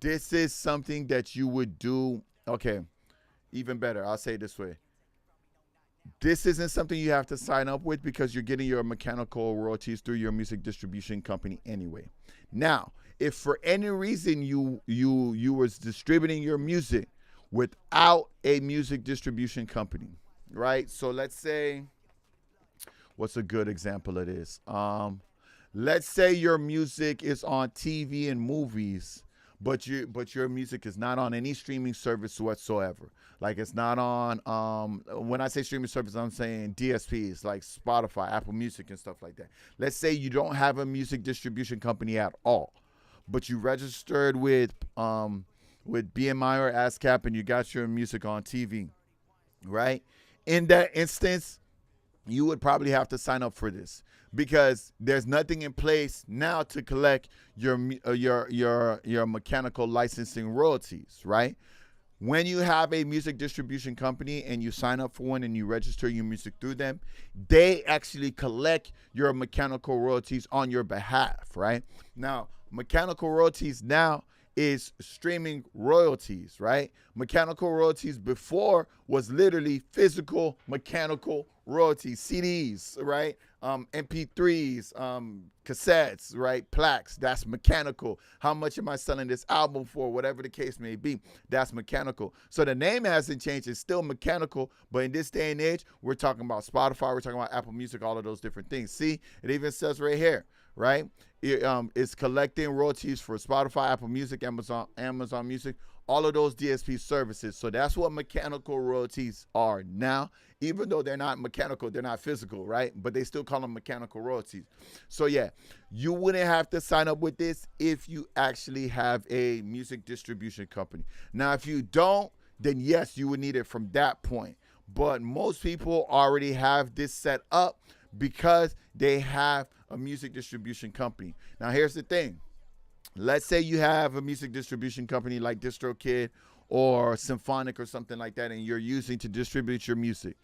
This is something that you would do. Okay. Even better, I'll say it this way. This isn't something you have to sign up with because you're getting your mechanical royalties through your music distribution company anyway. Now, if for any reason you was distributing your music without a music distribution company, right? So let's say, what's a good example of this? Let's say your music is on TV and movies, but your music is not on any streaming service whatsoever. Like it's not on, when I say streaming service, I'm saying DSPs like Spotify, Apple Music, and stuff like that. Let's say you don't have a music distribution company at all, but you registered with BMI or ASCAP and you got your music on TV, right? In that instance, you would probably have to sign up for this because there's nothing in place now to collect your mechanical licensing royalties, right? When you have a music distribution company and you sign up for one and you register your music through them, they actually collect your mechanical royalties on your behalf, right? Now, mechanical royalties now is streaming royalties, right? Mechanical royalties before was literally physical mechanical royalties, CDs, right? MP3s, cassettes, right? Plaques, that's mechanical. How much am I selling this album for? Whatever the case may be, that's mechanical. So the name hasn't changed. It's still mechanical, but in this day and age, we're talking about Spotify, we're talking about Apple Music, all of those different things. See, it even says right here, right? It's collecting royalties for Spotify, Apple Music, Amazon Music, all of those DSP services. So that's what mechanical royalties are now. Even though they're not mechanical, they're not physical, right? But they still call them mechanical royalties. So yeah, you wouldn't have to sign up with this if you actually have a music distribution company. Now, if you don't, then yes, you would need it from that point. But most people already have this set up because they have a music distribution company. Now, here's the thing. Let's say you have a music distribution company like DistroKid or Symphonic or something like that, and you're using to distribute your music.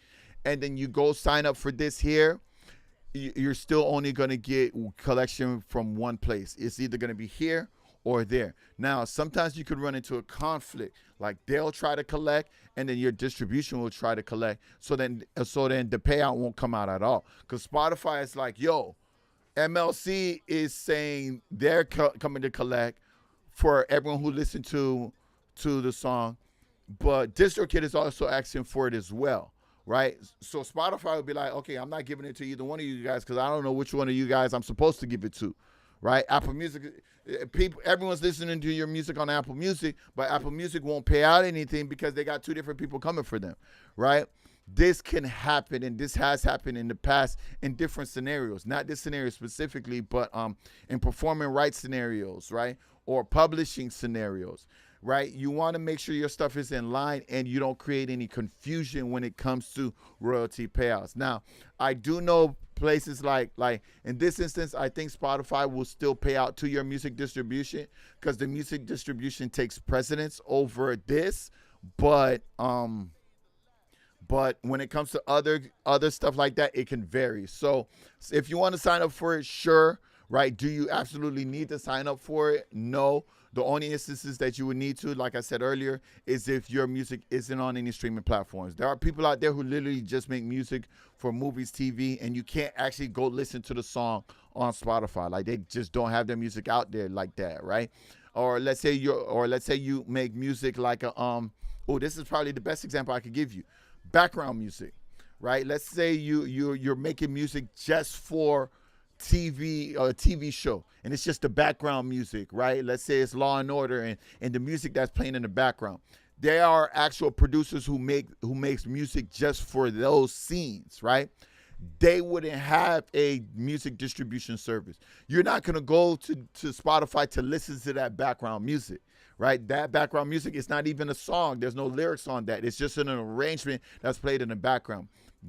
And then you go sign up for this here. You're still only going to get collection from one place. It's either going to be here or there. Now, sometimes you could run into a conflict. Like they'll try to collect, and then your distribution will try to collect. So then the payout won't come out at all. Because Spotify is like, yo, MLC is saying they're coming to collect for everyone who listened to the song, but DistroKid is also asking for it as well, right? So Spotify would be like, okay, I'm not giving it to either one of you guys because I don't know which one of you guys I'm supposed to give it to, right? Apple Music, everyone's listening to your music on Apple Music, but Apple Music won't pay out anything because they got two different people coming for them, right? this can happen, and this has happened in the past in different scenarios. Not this scenario specifically, but in performing rights scenarios, right? Or publishing scenarios, right? You want to make sure your stuff is in line and you don't create any confusion when it comes to royalty payouts. Now, I do know places like in this instance, I think Spotify will still pay out to your music distribution because the music distribution takes precedence over this. But when it comes to other stuff like that, it can vary. So if you want to sign up for it, sure, right? Do you absolutely need to sign up for it? No. The only instances that you would need to, like I said earlier, is if your music isn't on any streaming platforms. There are people out there who literally just make music for movies, TV, and you can't actually go listen to the song on Spotify. Like, they just don't have their music out there like that, right? Or let's say you make music like this is probably the best example I could give you. Background music, right? Let's say you're making music just for TV or a TV show, and it's just the background music, right? Let's say it's Law and Order, and the music that's playing in the background. There are actual producers who makes music just for those scenes, right? They wouldn't have a music distribution service. You're not gonna go to Spotify to listen to that background music, right? That background music is not even a song. There's no lyrics on that. It's just an arrangement that's played in the background.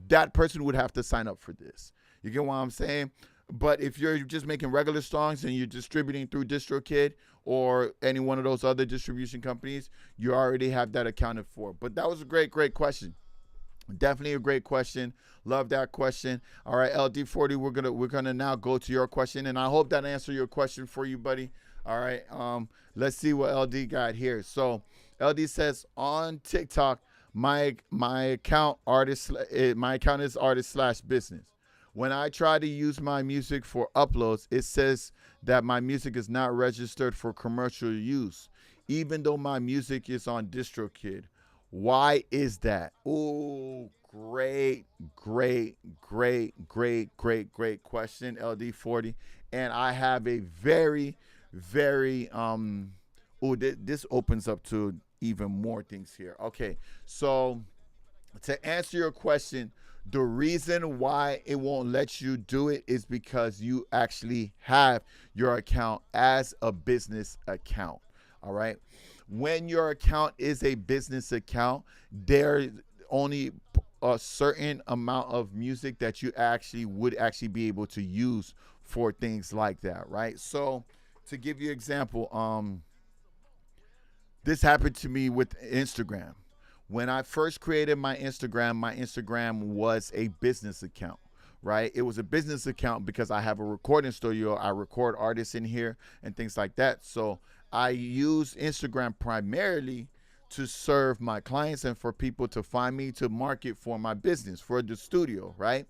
That person would have to sign up for this. You get what I'm saying? But if you're just making regular songs and you're distributing through DistroKid or any one of those other distribution companies, you already have that accounted for. But that was a great question. Definitely a great question. Love that question. All right, LD40, we're gonna now go to your question, and I hope that answered your question for you, buddy. All right, let's see what LD got here. So LD says, on TikTok, my account is artist/business. When I try to use my music for uploads, it says that my music is not registered for commercial use, even though my music is on DistroKid. Why is that? Oh, great question, LD40. And I have a very this opens up to even more things here. Okay, so to answer your question, the reason why it won't let you do it is because you actually have your account as a business account. All right. When your account is a business account, there's only a certain amount of music that you would be able to use for things like that, right? So to give you an example, this happened to me with Instagram. When I first created my Instagram was a business account, right? It was a business account because I have a recording studio. I record artists in here and things like that. So I use Instagram primarily to serve my clients and for people to find me to market for my business, for the studio, right?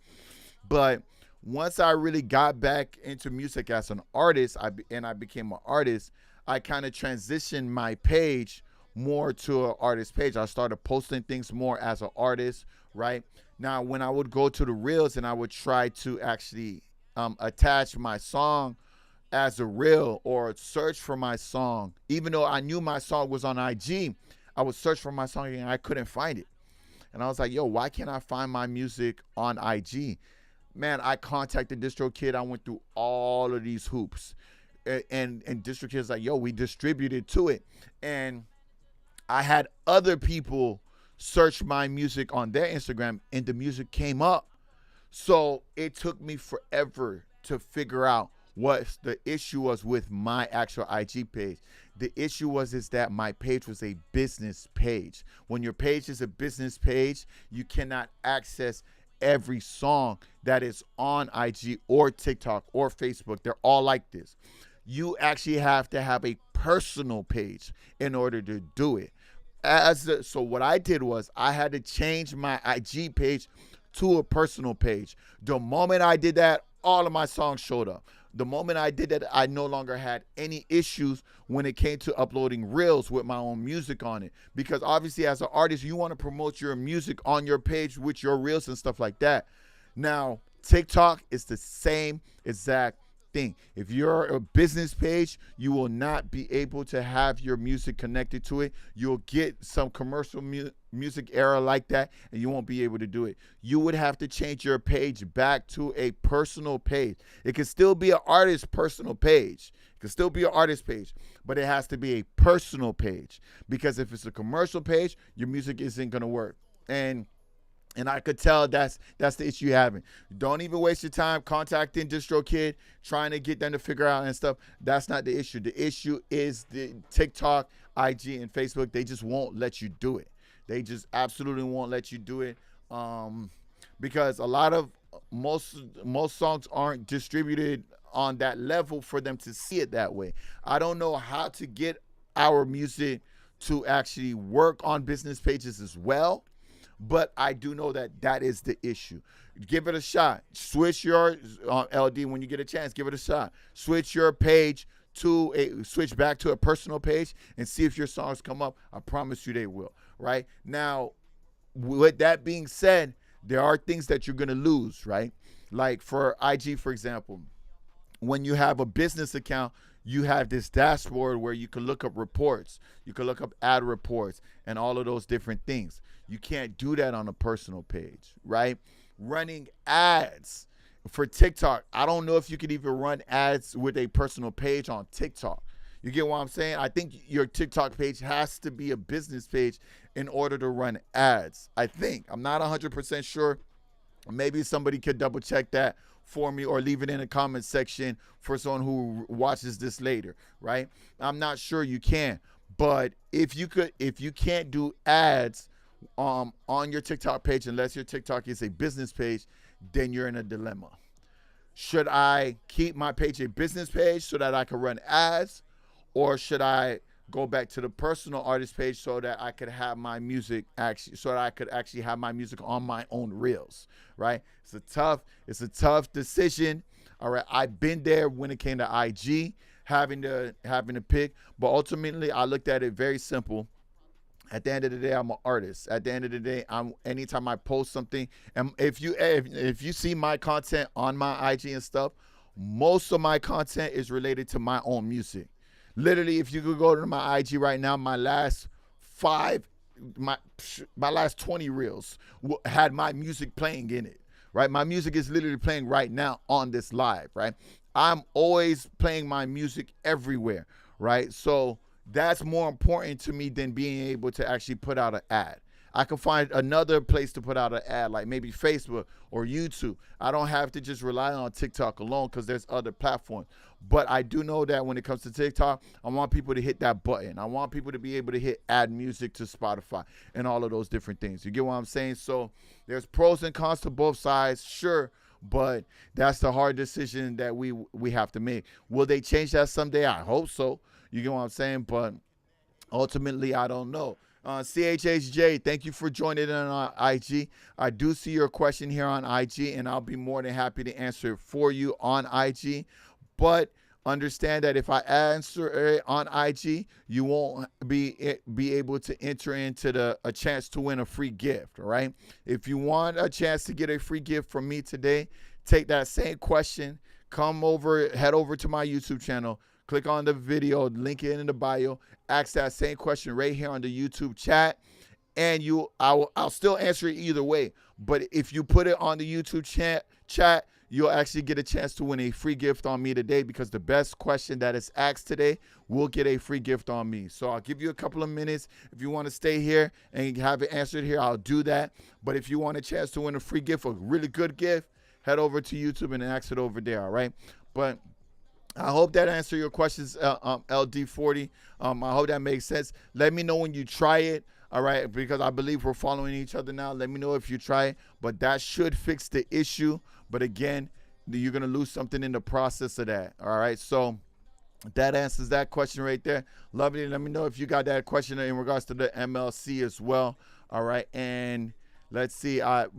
But once I really got back into music as an artist, I became an artist, I kind of transitioned my page more to an artist page. I started posting things more as an artist, right? Now, when I would go to the reels and I would try to actually attach my song as a reel or search for my song, even though I knew my song was on IG, I would search for my song and I couldn't find it. And I was like, yo, why can't I find my music on IG? Man, I contacted DistroKid. I went through all of these hoops. And DistroKid's like, yo, we distributed to it. And I had other people search my music on their Instagram and the music came up. So it took me forever to figure out what the issue was with my actual IG page. The issue is that my page was a business page. When your page is a business page, you cannot access every song that is on IG or TikTok or Facebook. They're all like this. You actually have to have a personal page in order to do it. So what I did was I had to change my IG page to a personal page. The moment I did that, all of my songs showed up. The moment I did that, I no longer had any issues when it came to uploading reels with my own music on it. Because obviously as an artist, you want to promote your music on your page with your reels and stuff like that. Now, TikTok is the same exact thing. If you're a business page, you will not be able to have your music connected to it. You'll get some commercial music error like that, and you won't be able to do it. You would have to change your page back to a personal page. It can still be an artist personal page. It can still be an artist page, but it has to be a personal page, because if it's a commercial page, your music isn't going to work. And I could tell that's the issue you're having. Don't even waste your time contacting DistroKid, trying to get them to figure out and stuff. That's not the issue. The issue is the TikTok, IG, and Facebook. They just won't let you do it. They just absolutely won't let you do it, because a lot of most songs aren't distributed on that level for them to see it that way. I don't know how to get our music to actually work on business pages as well, but I do know that is the issue. Give it a shot. Switch your LD when you get a chance. Give it a shot. Switch your page switch back to a personal page and see if your songs come up. I promise you they will. Right now, with that being said, there are things that you're gonna lose. Right, like for IG, for example, when you have a business account, you have this dashboard where you can look up reports, you can look up ad reports, and all of those different things. You can't do that on a personal page, right? Running ads for TikTok, I don't know if you could even run ads with a personal page on TikTok. You get what I'm saying? I think your TikTok page has to be a business page in order to run ads. I think. I'm not 100% sure. Maybe somebody could double check that for me, or leave it in the comment section for someone who watches this later, right? I'm not sure you can, but if you can't do ads on your TikTok page unless your TikTok is a business page, then you're in a dilemma. Should I keep my page a business page so that I can run ads, or should I go back to the personal artist page so that I could have my music actually have my music on my own reels, right? It's a tough decision. All right, I've been there when it came to IG, having to pick, but ultimately I looked at it very simple. At the end of the day, I'm an artist. At the end of the day, anytime I post something, and if you see my content on my IG and stuff, most of my content is related to my own music. Literally, if you could go to my IG right now, my last 20 reels had my music playing in it, right? My music is literally playing right now on this live, right? I'm always playing my music everywhere, right? So that's more important to me than being able to actually put out an ad. I can find another place to put out an ad, like maybe Facebook or YouTube. I don't have to just rely on TikTok alone, because there's other platforms. But I do know that when it comes to TikTok, I want people to hit that button. I want people to be able to hit add music to Spotify and all of those different things. You get what I'm saying? So there's pros and cons to both sides, sure, but that's the hard decision that we have to make. Will they change that someday? I hope so. You get what I'm saying? But ultimately, I don't know. CHHJ, thank you for joining in on IG. I do see your question here on IG, and I'll be more than happy to answer it for you on IG. But understand that if I answer it on IG, you won't be able to enter into a chance to win a free gift, all right? If you want a chance to get a free gift from me today, take that same question, head over to my YouTube channel, click on the video, link it in the bio, ask that same question right here on the YouTube chat, and I'll still answer it either way. But if you put it on the YouTube chat, you'll actually get a chance to win a free gift on me today, because the best question that is asked today will get a free gift on me. So I'll give you a couple of minutes. If you want to stay here and have it answered here, I'll do that. But if you want a chance to win a free gift, a really good gift, head over to YouTube and ask it over there, all right? But I hope that answered your questions, LD40. I hope that makes sense. Let me know when you try it, all right, because I believe we're following each other now. Let me know if you try it, but that should fix the issue. But again, you're going to lose something in the process of that, all right? So that answers that question right there. Lovely. Let me know if you got that question in regards to the MLC as well, all right? And let's see. I'll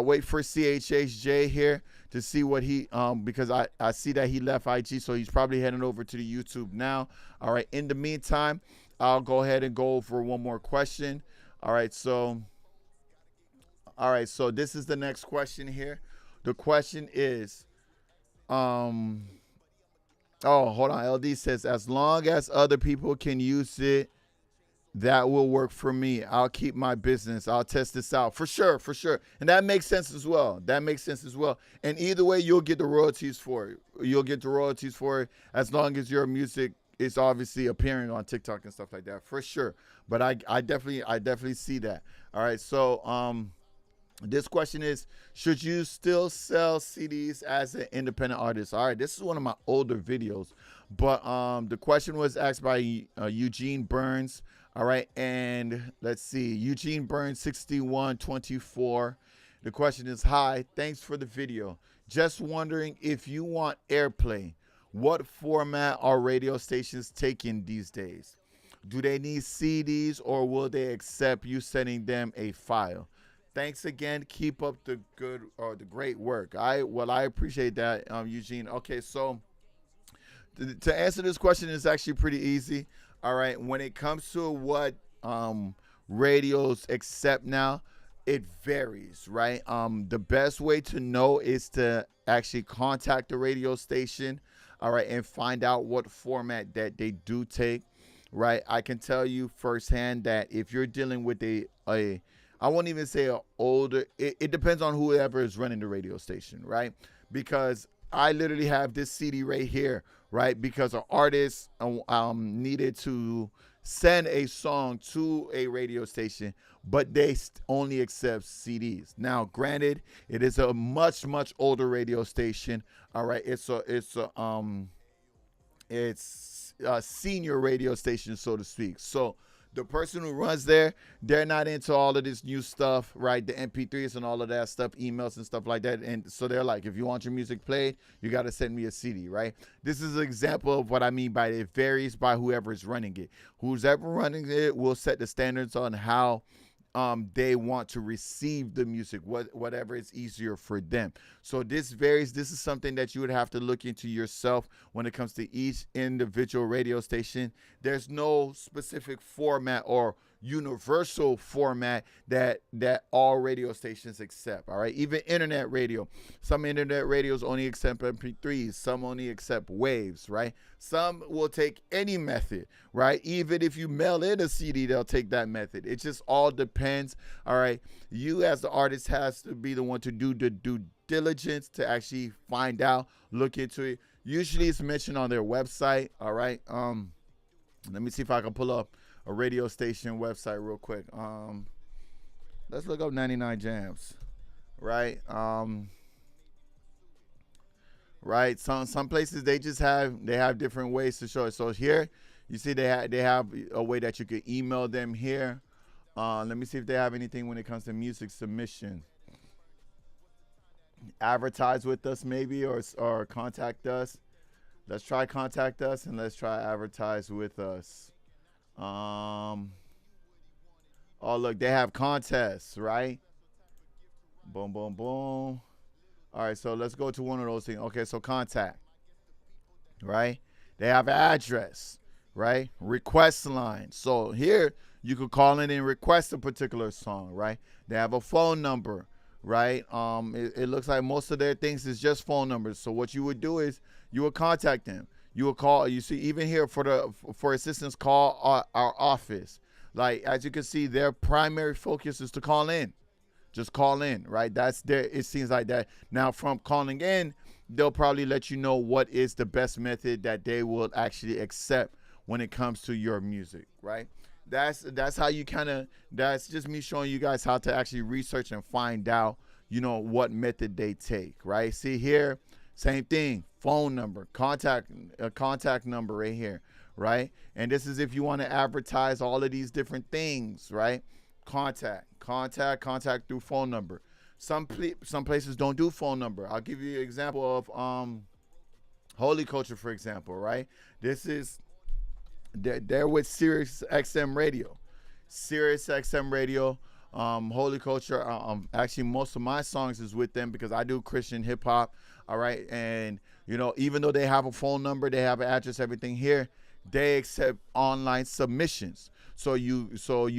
wait for CHHJ here to see what he because I see that he left IG, so he's probably heading over to the YouTube now. All right. In the meantime, I'll go ahead and go over one more question. All right. So this is the next question here. The question is, Oh, hold on. LD says, as long as other people can use it, that will work for me. I'll keep my business. I'll test this out for sure, for sure. And that makes sense as well. That makes sense as well. And either way, you'll get the royalties for it. You'll get the royalties for it as long as your music is obviously appearing on TikTok and stuff like that, for sure. But I definitely see that. All right. So this question is, should you still sell CDs as an independent artist? All right, this is one of my older videos, but the question was asked by Eugene Burns. All right, and let's see, Eugene Burns 6124. The question is, hi, thanks for the video. Just wondering if you want airplay, what format are radio stations taking these days? Do they need CDs or will they accept you sending them a file? Thanks again. Keep up the good or the great work. I appreciate that, Eugene. Okay, so to answer this question is actually pretty easy. All right, when it comes to what radios accept now, it varies, right? The best way to know is to actually contact the radio station, all right, and find out what format that they do take, right? I can tell you firsthand that if you're dealing with a I won't even say an older, it depends on whoever is running the radio station, right? Because I literally have this CD right here, right? Because an artist needed to send a song to a radio station, but they only accept CDs. Now, granted, it is a much older radio station. All right, it's a senior radio station, so to speak. So the person who runs there, they're not into all of this new stuff, right? The MP3s and all of that stuff, emails and stuff like that. And so they're like, if you want your music played, you got to send me a CD, right? This is an example of what I mean by it varies by whoever is running it. Who's ever running it will set the standards on how they want to receive the music, whatever is easier for them. So this varies. This is something that you would have to look into yourself when it comes to each individual radio station. There's no specific format or universal format that all radio stations accept. All right, even internet radio. Some internet radios only accept MP3s. Some only accept waves. Right. Some will take any method. Right. Even if you mail in a CD, they'll take that method. It just all depends. All right. You as the artist has to be the one to do the due diligence to actually find out, look into it. Usually it's mentioned on their website. All right. Let me see if I can pull up a radio station website real quick. Let's look up 99 Jams, right? Right. Some places they have different ways to show it. So here you see they have a way that you could email them here. Let me see if they have anything when it comes to music submission. Advertise with us maybe, or contact us. Let's try contact us and let's try advertise with us. Oh, look, they have contests, right? Boom, boom, boom. All right, so let's go to one of those things. Okay, so contact, right? They have an address, right? Request line. So here you could call in and request a particular song, right? They have a phone number, right? It looks like most of their things is just phone numbers. So what you would do is you would contact them. You will call. You see, even here for assistance, call our office. Like as you can see, their primary focus is to call in. Just call in, right? That's their. It seems like that. Now, from calling in, they'll probably let you know what is the best method that they will actually accept when it comes to your music, right? That's how you kind of. That's just me showing you guys how to actually research and find out, what method they take, right? See here. Same thing, phone number, contact number right here, right? And this is if you want to advertise all of these different things, right? Contact through phone number. Some places don't do phone number. I'll give you an example of Holy Culture, for example, right? This is they're with Sirius XM Radio. Holy Culture. Actually, most of my songs is with them because I do Christian hip hop. All right, and even though they have a phone number, they have an address, everything here, they accept online submissions. So you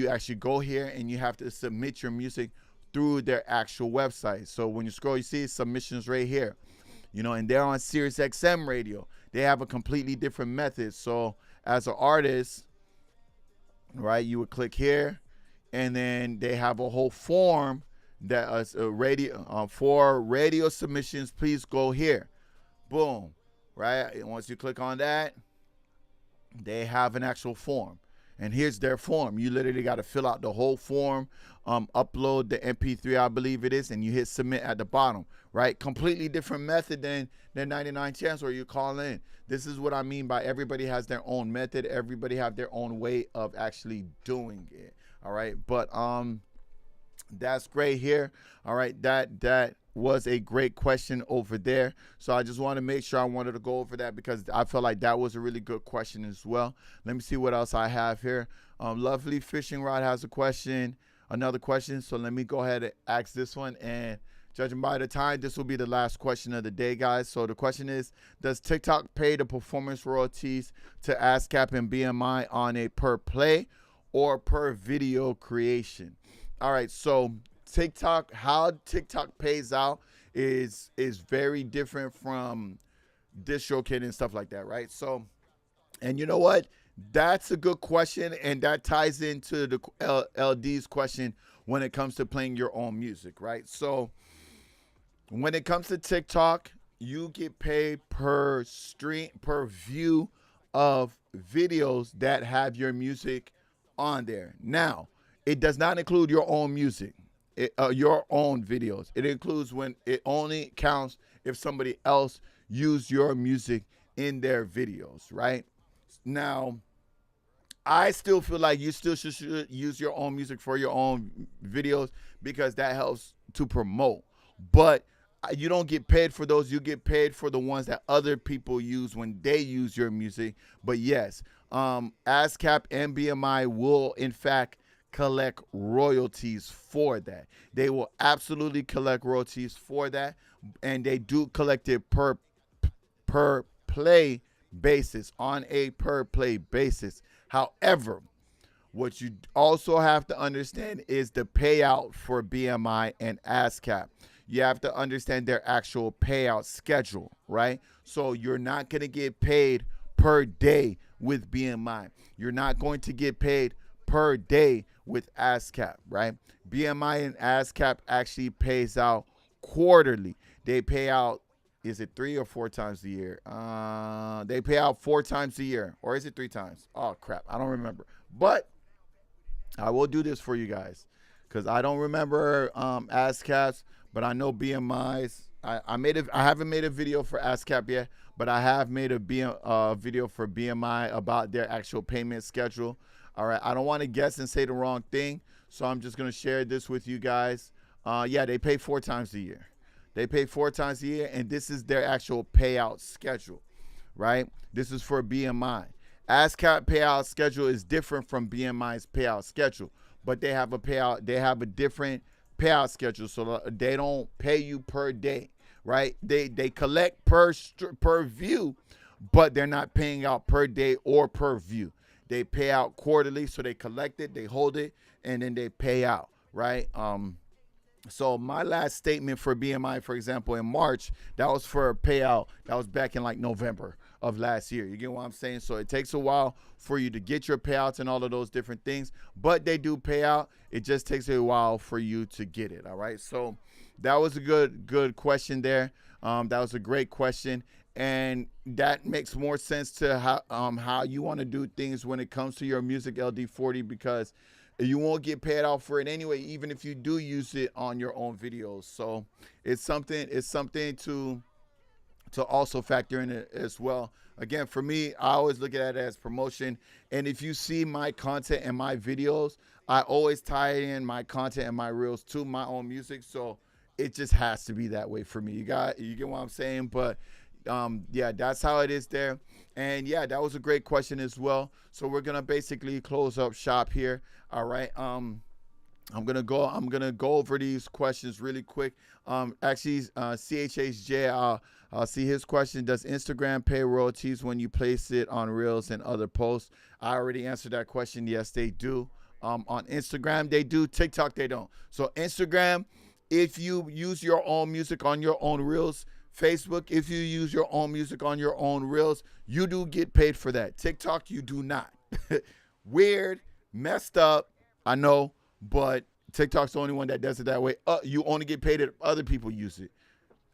actually go here and you have to submit your music through their actual website. So when you scroll, you see submissions right here, and they're on Sirius XM Radio. they have a completely different method. So as an artist, right, you would click here, and then they have a whole form that is for radio submissions. Please go here. Boom, right? And once you click on that, they have an actual form. And here's their form. You literally got to fill out the whole form, upload the MP3, I believe it is, and you hit submit at the bottom, right? Completely different method than 99 Chance where you call in. This is what I mean by everybody has their own method. Everybody have their own way of actually doing it, all right? But that's great here, all right? That was a great question over there. So I just want to make sure I wanted to go over that because I felt like that was a really good question as well. Let me see what else I have here. Lovely Fishing Rod has a question, another question. So let me go ahead and ask this one. And judging by the time, this will be the last question of the day, guys. So the question is, does TikTok pay the performance royalties to ASCAP and BMI on a per play or per video creation? All right, so TikTok, how TikTok pays out is very different from DistroKid and stuff like that, right? So, and you know what? That's a good question, and that ties into the LD's question when it comes to playing your own music, right? So, when it comes to TikTok, you get paid per stream, per view of videos that have your music on there. Now, it does not include your own music. Your own videos. It includes when it only counts if somebody else used your music in their videos, right? Now, I still feel like you still should use your own music for your own videos because that helps to promote. But you don't get paid for those. You get paid for the ones that other people use when they use your music. But yes, ASCAP and BMI will, in fact, collect royalties for that. They will absolutely collect royalties for that, and they do collect it per play basis, on a per play basis. However, what you also have to understand is the payout for BMI and ASCAP. You have to understand their actual payout schedule, right? So you're not going to get paid per day with BMI. You're not going to get paid per day with ASCAP, right? BMI and ASCAP actually pays out quarterly. They pay out, is it 3 or 4 times a year? They pay out 4 times a year, or is it 3 times? Oh crap, I don't remember. But I will do this for you guys because I don't remember ASCAPs, but I know BMIs. I haven't made a video for ASCAP yet, but I have made a video for BMI about their actual payment schedule. All right, I don't want to guess and say the wrong thing, so I'm just going to share this with you guys. Yeah, they pay 4 times a year. They pay 4 times a year, and this is their actual payout schedule, right? This is for BMI. ASCAP payout schedule is different from BMI's payout schedule, but they have a different payout schedule, so they don't pay you per day, right? They collect per view, but they're not paying out per day or per view. They pay out quarterly, so they collect it, they hold it, and then they pay out, right? So my last statement for BMI, for example, in March, that was for a payout. That was back in like November of last year. You get what I'm saying? So it takes a while for you to get your payouts and all of those different things, but they do pay out. It just takes a while for you to get it, all right? So that was a good question there. That was a great question. And that makes more sense to how you want to do things when it comes to your music LD40, because you won't get paid out for it anyway, even if you do use it on your own videos. So it's something to also factor in it as well. Again, for me, I always look at it as promotion. And if you see my content and my videos, I always tie in my content and my reels to my own music. So it just has to be that way for me. You get what I'm saying? But yeah, that's how it is there. And yeah, that was a great question as well. So we're gonna basically close up shop here. All right. I'm gonna go over these questions really quick. Actually, CHHJ, I'll see his question. Does Instagram pay royalties when you place it on Reels and other posts? I already answered that question. Yes, they do. On Instagram, they do. TikTok, they don't. So Instagram, if you use your own music on your own Reels, Facebook, if you use your own music on your own reels, you do get paid for that. TikTok, you do not. Weird, messed up, I know, but TikTok's the only one that does it that way. You only get paid if other people use it.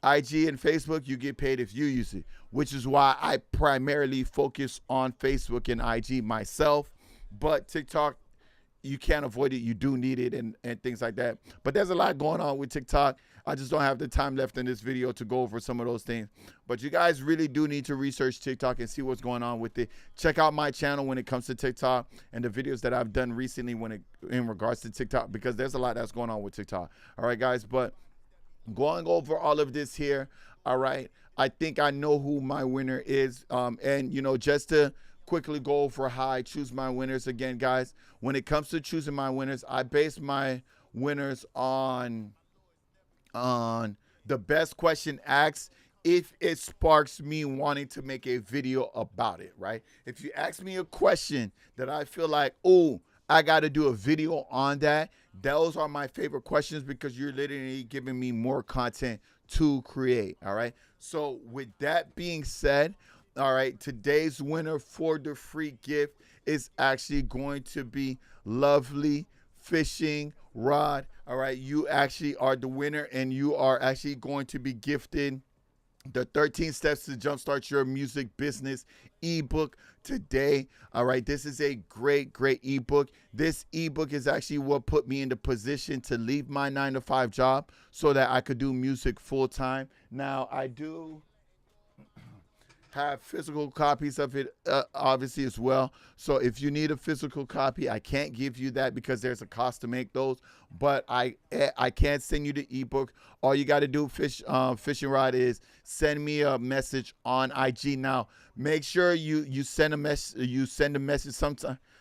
IG and Facebook, you get paid if you use it, which is why I primarily focus on Facebook and IG myself. But TikTok, you can't avoid it. You do need it and things like that. But there's a lot going on with TikTok. I just don't have the time left in this video to go over some of those things. But you guys really do need to research TikTok and see what's going on with it. Check out my channel when it comes to TikTok and the videos that I've done recently in regards to TikTok, because there's a lot that's going on with TikTok. All right, guys, but going over all of this here, all right, I think I know who my winner is. And, you know, just to quickly go over how I choose my winners again, guys, when it comes to choosing my winners, I base my winners on the best question asked if it sparks me wanting to make a video about it, right? If you ask me a question that I feel like, oh, I got to do a video on that, those are my favorite questions, because you're literally giving me more content to create, all right? So with that being said, all right, today's winner for the free gift is actually going to be Lovely Fishing Rod. All right, you actually are the winner, and you are actually going to be gifted the 13 Steps to Jumpstart Your Music Business ebook today. All right, this is a great ebook. This ebook is actually what put me in the position to leave my 9-to-5 job so that I could do music full time. Now, I do have physical copies of it, obviously, as well. So if you need a physical copy, I can't give you that because there's a cost to make those, but I can send you the ebook. All you got to do, Fishing Rod, is send me a message on IG. Now, make sure you send a message.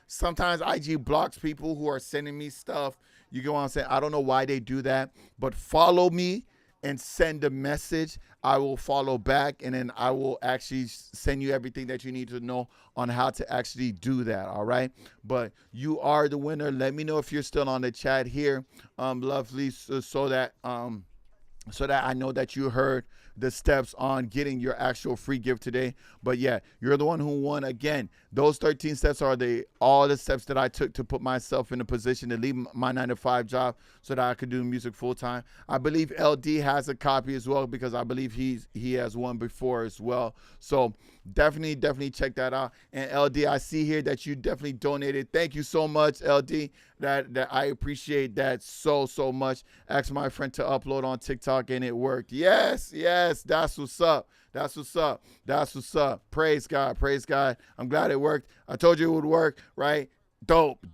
Sometimes IG blocks people who are sending me stuff. You go on and say, I don't know why they do that, but follow me and send a message. I will follow back, and then I will actually send you everything that you need to know on how to actually do that, all right? But you are the winner. Let me know if you're still on the chat here, Lovely, so that I know that you heard the steps on getting your actual free gift today. But yeah, you're the one who won. Again, those 13 steps are all the steps that I took to put myself in a position to leave my 9-to-5 job so that I could do music full time. I believe LD has a copy as well, because I believe he has one before as well. So definitely check that out. And LD, I see here that you definitely donated. Thank you so much, LD. That I appreciate that so much. Asked my friend to upload on TikTok and it worked. Yes, that's what's up. That's what's up. Praise God. I'm glad it worked. I told you it would work, right? Dope.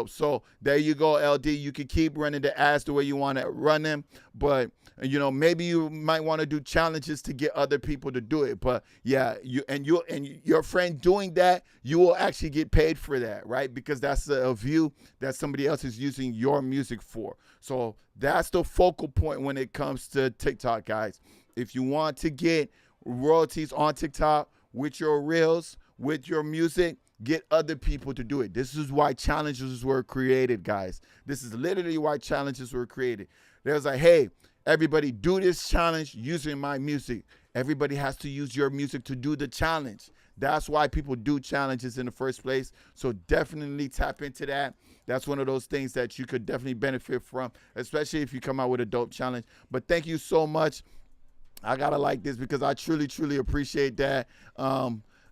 So there you go, LD. You can keep running the ads the way you want to run them, but you know, maybe you might want to do challenges to get other people to do it. But yeah, you and your friend doing that, you will actually get paid for that, right? Because that's a view that somebody else is using your music for. So that's the focal point when it comes to TikTok, guys. If you want to get royalties on TikTok with your reels, with your music, get other people to do it. This is why challenges were created, guys. This is literally why challenges were created. There's like, hey, everybody do this challenge using my music. Everybody has to use your music to do the challenge. That's why people do challenges in the first place. So definitely tap into that. That's one of those things that you could definitely benefit from, especially if you come out with a dope challenge. But thank you so much. I gotta like this because I truly appreciate that.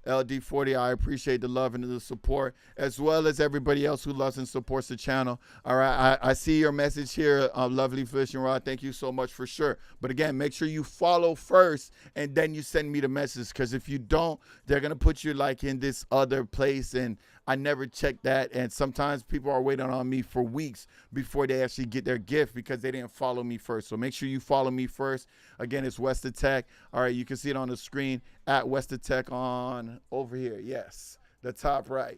LD40, I appreciate the love and the support, as well as everybody else who loves and supports the channel. All right, I see your message here, Lovely Fishing Rod. Thank you so much for sure. But again, make sure you follow first and then you send me the message, because if you don't, they're gonna put you like in this other place, and I never check that. And sometimes people are waiting on me for weeks before they actually get their gift because they didn't follow me first. So make sure you follow me first. Again, it's WesTheTech. All right, you can see it on the screen at WesTheTech on over here. Yes, the top right,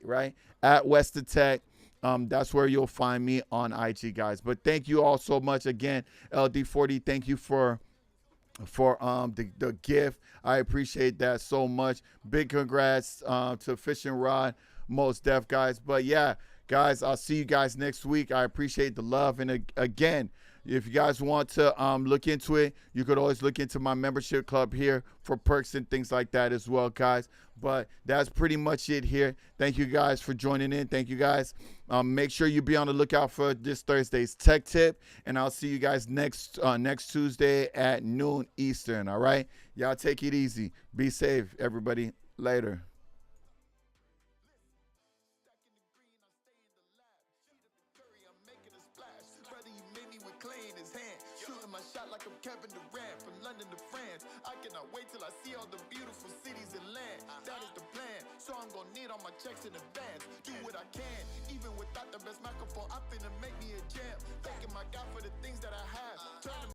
at WesTheTech. That's where you'll find me on IG, guys. But thank you all so much. Again, LD40, thank you for the gift. I appreciate that so much. Big congrats to Fishing Rod, most def, guys. But yeah, guys, I'll see you guys next week. I appreciate the love. And again, If you guys want to look into it, you could always look into my membership club here for perks and things like that as well, guys. But that's pretty much it here. Thank you guys for joining in. Thank you guys. Make sure you be on the lookout for this Thursday's tech tip, and I'll see you guys next Tuesday at noon Eastern. All right, y'all take it easy. Be safe, everybody. Later. Like I'm Kevin Durant, from London to France. I cannot wait till I see all the beautiful cities and land. That is the plan, so I'm gonna need all my checks in advance. Do what I can, even without the best microphone. I'm finna make me a jam. Thanking my God for the things that I have. Turn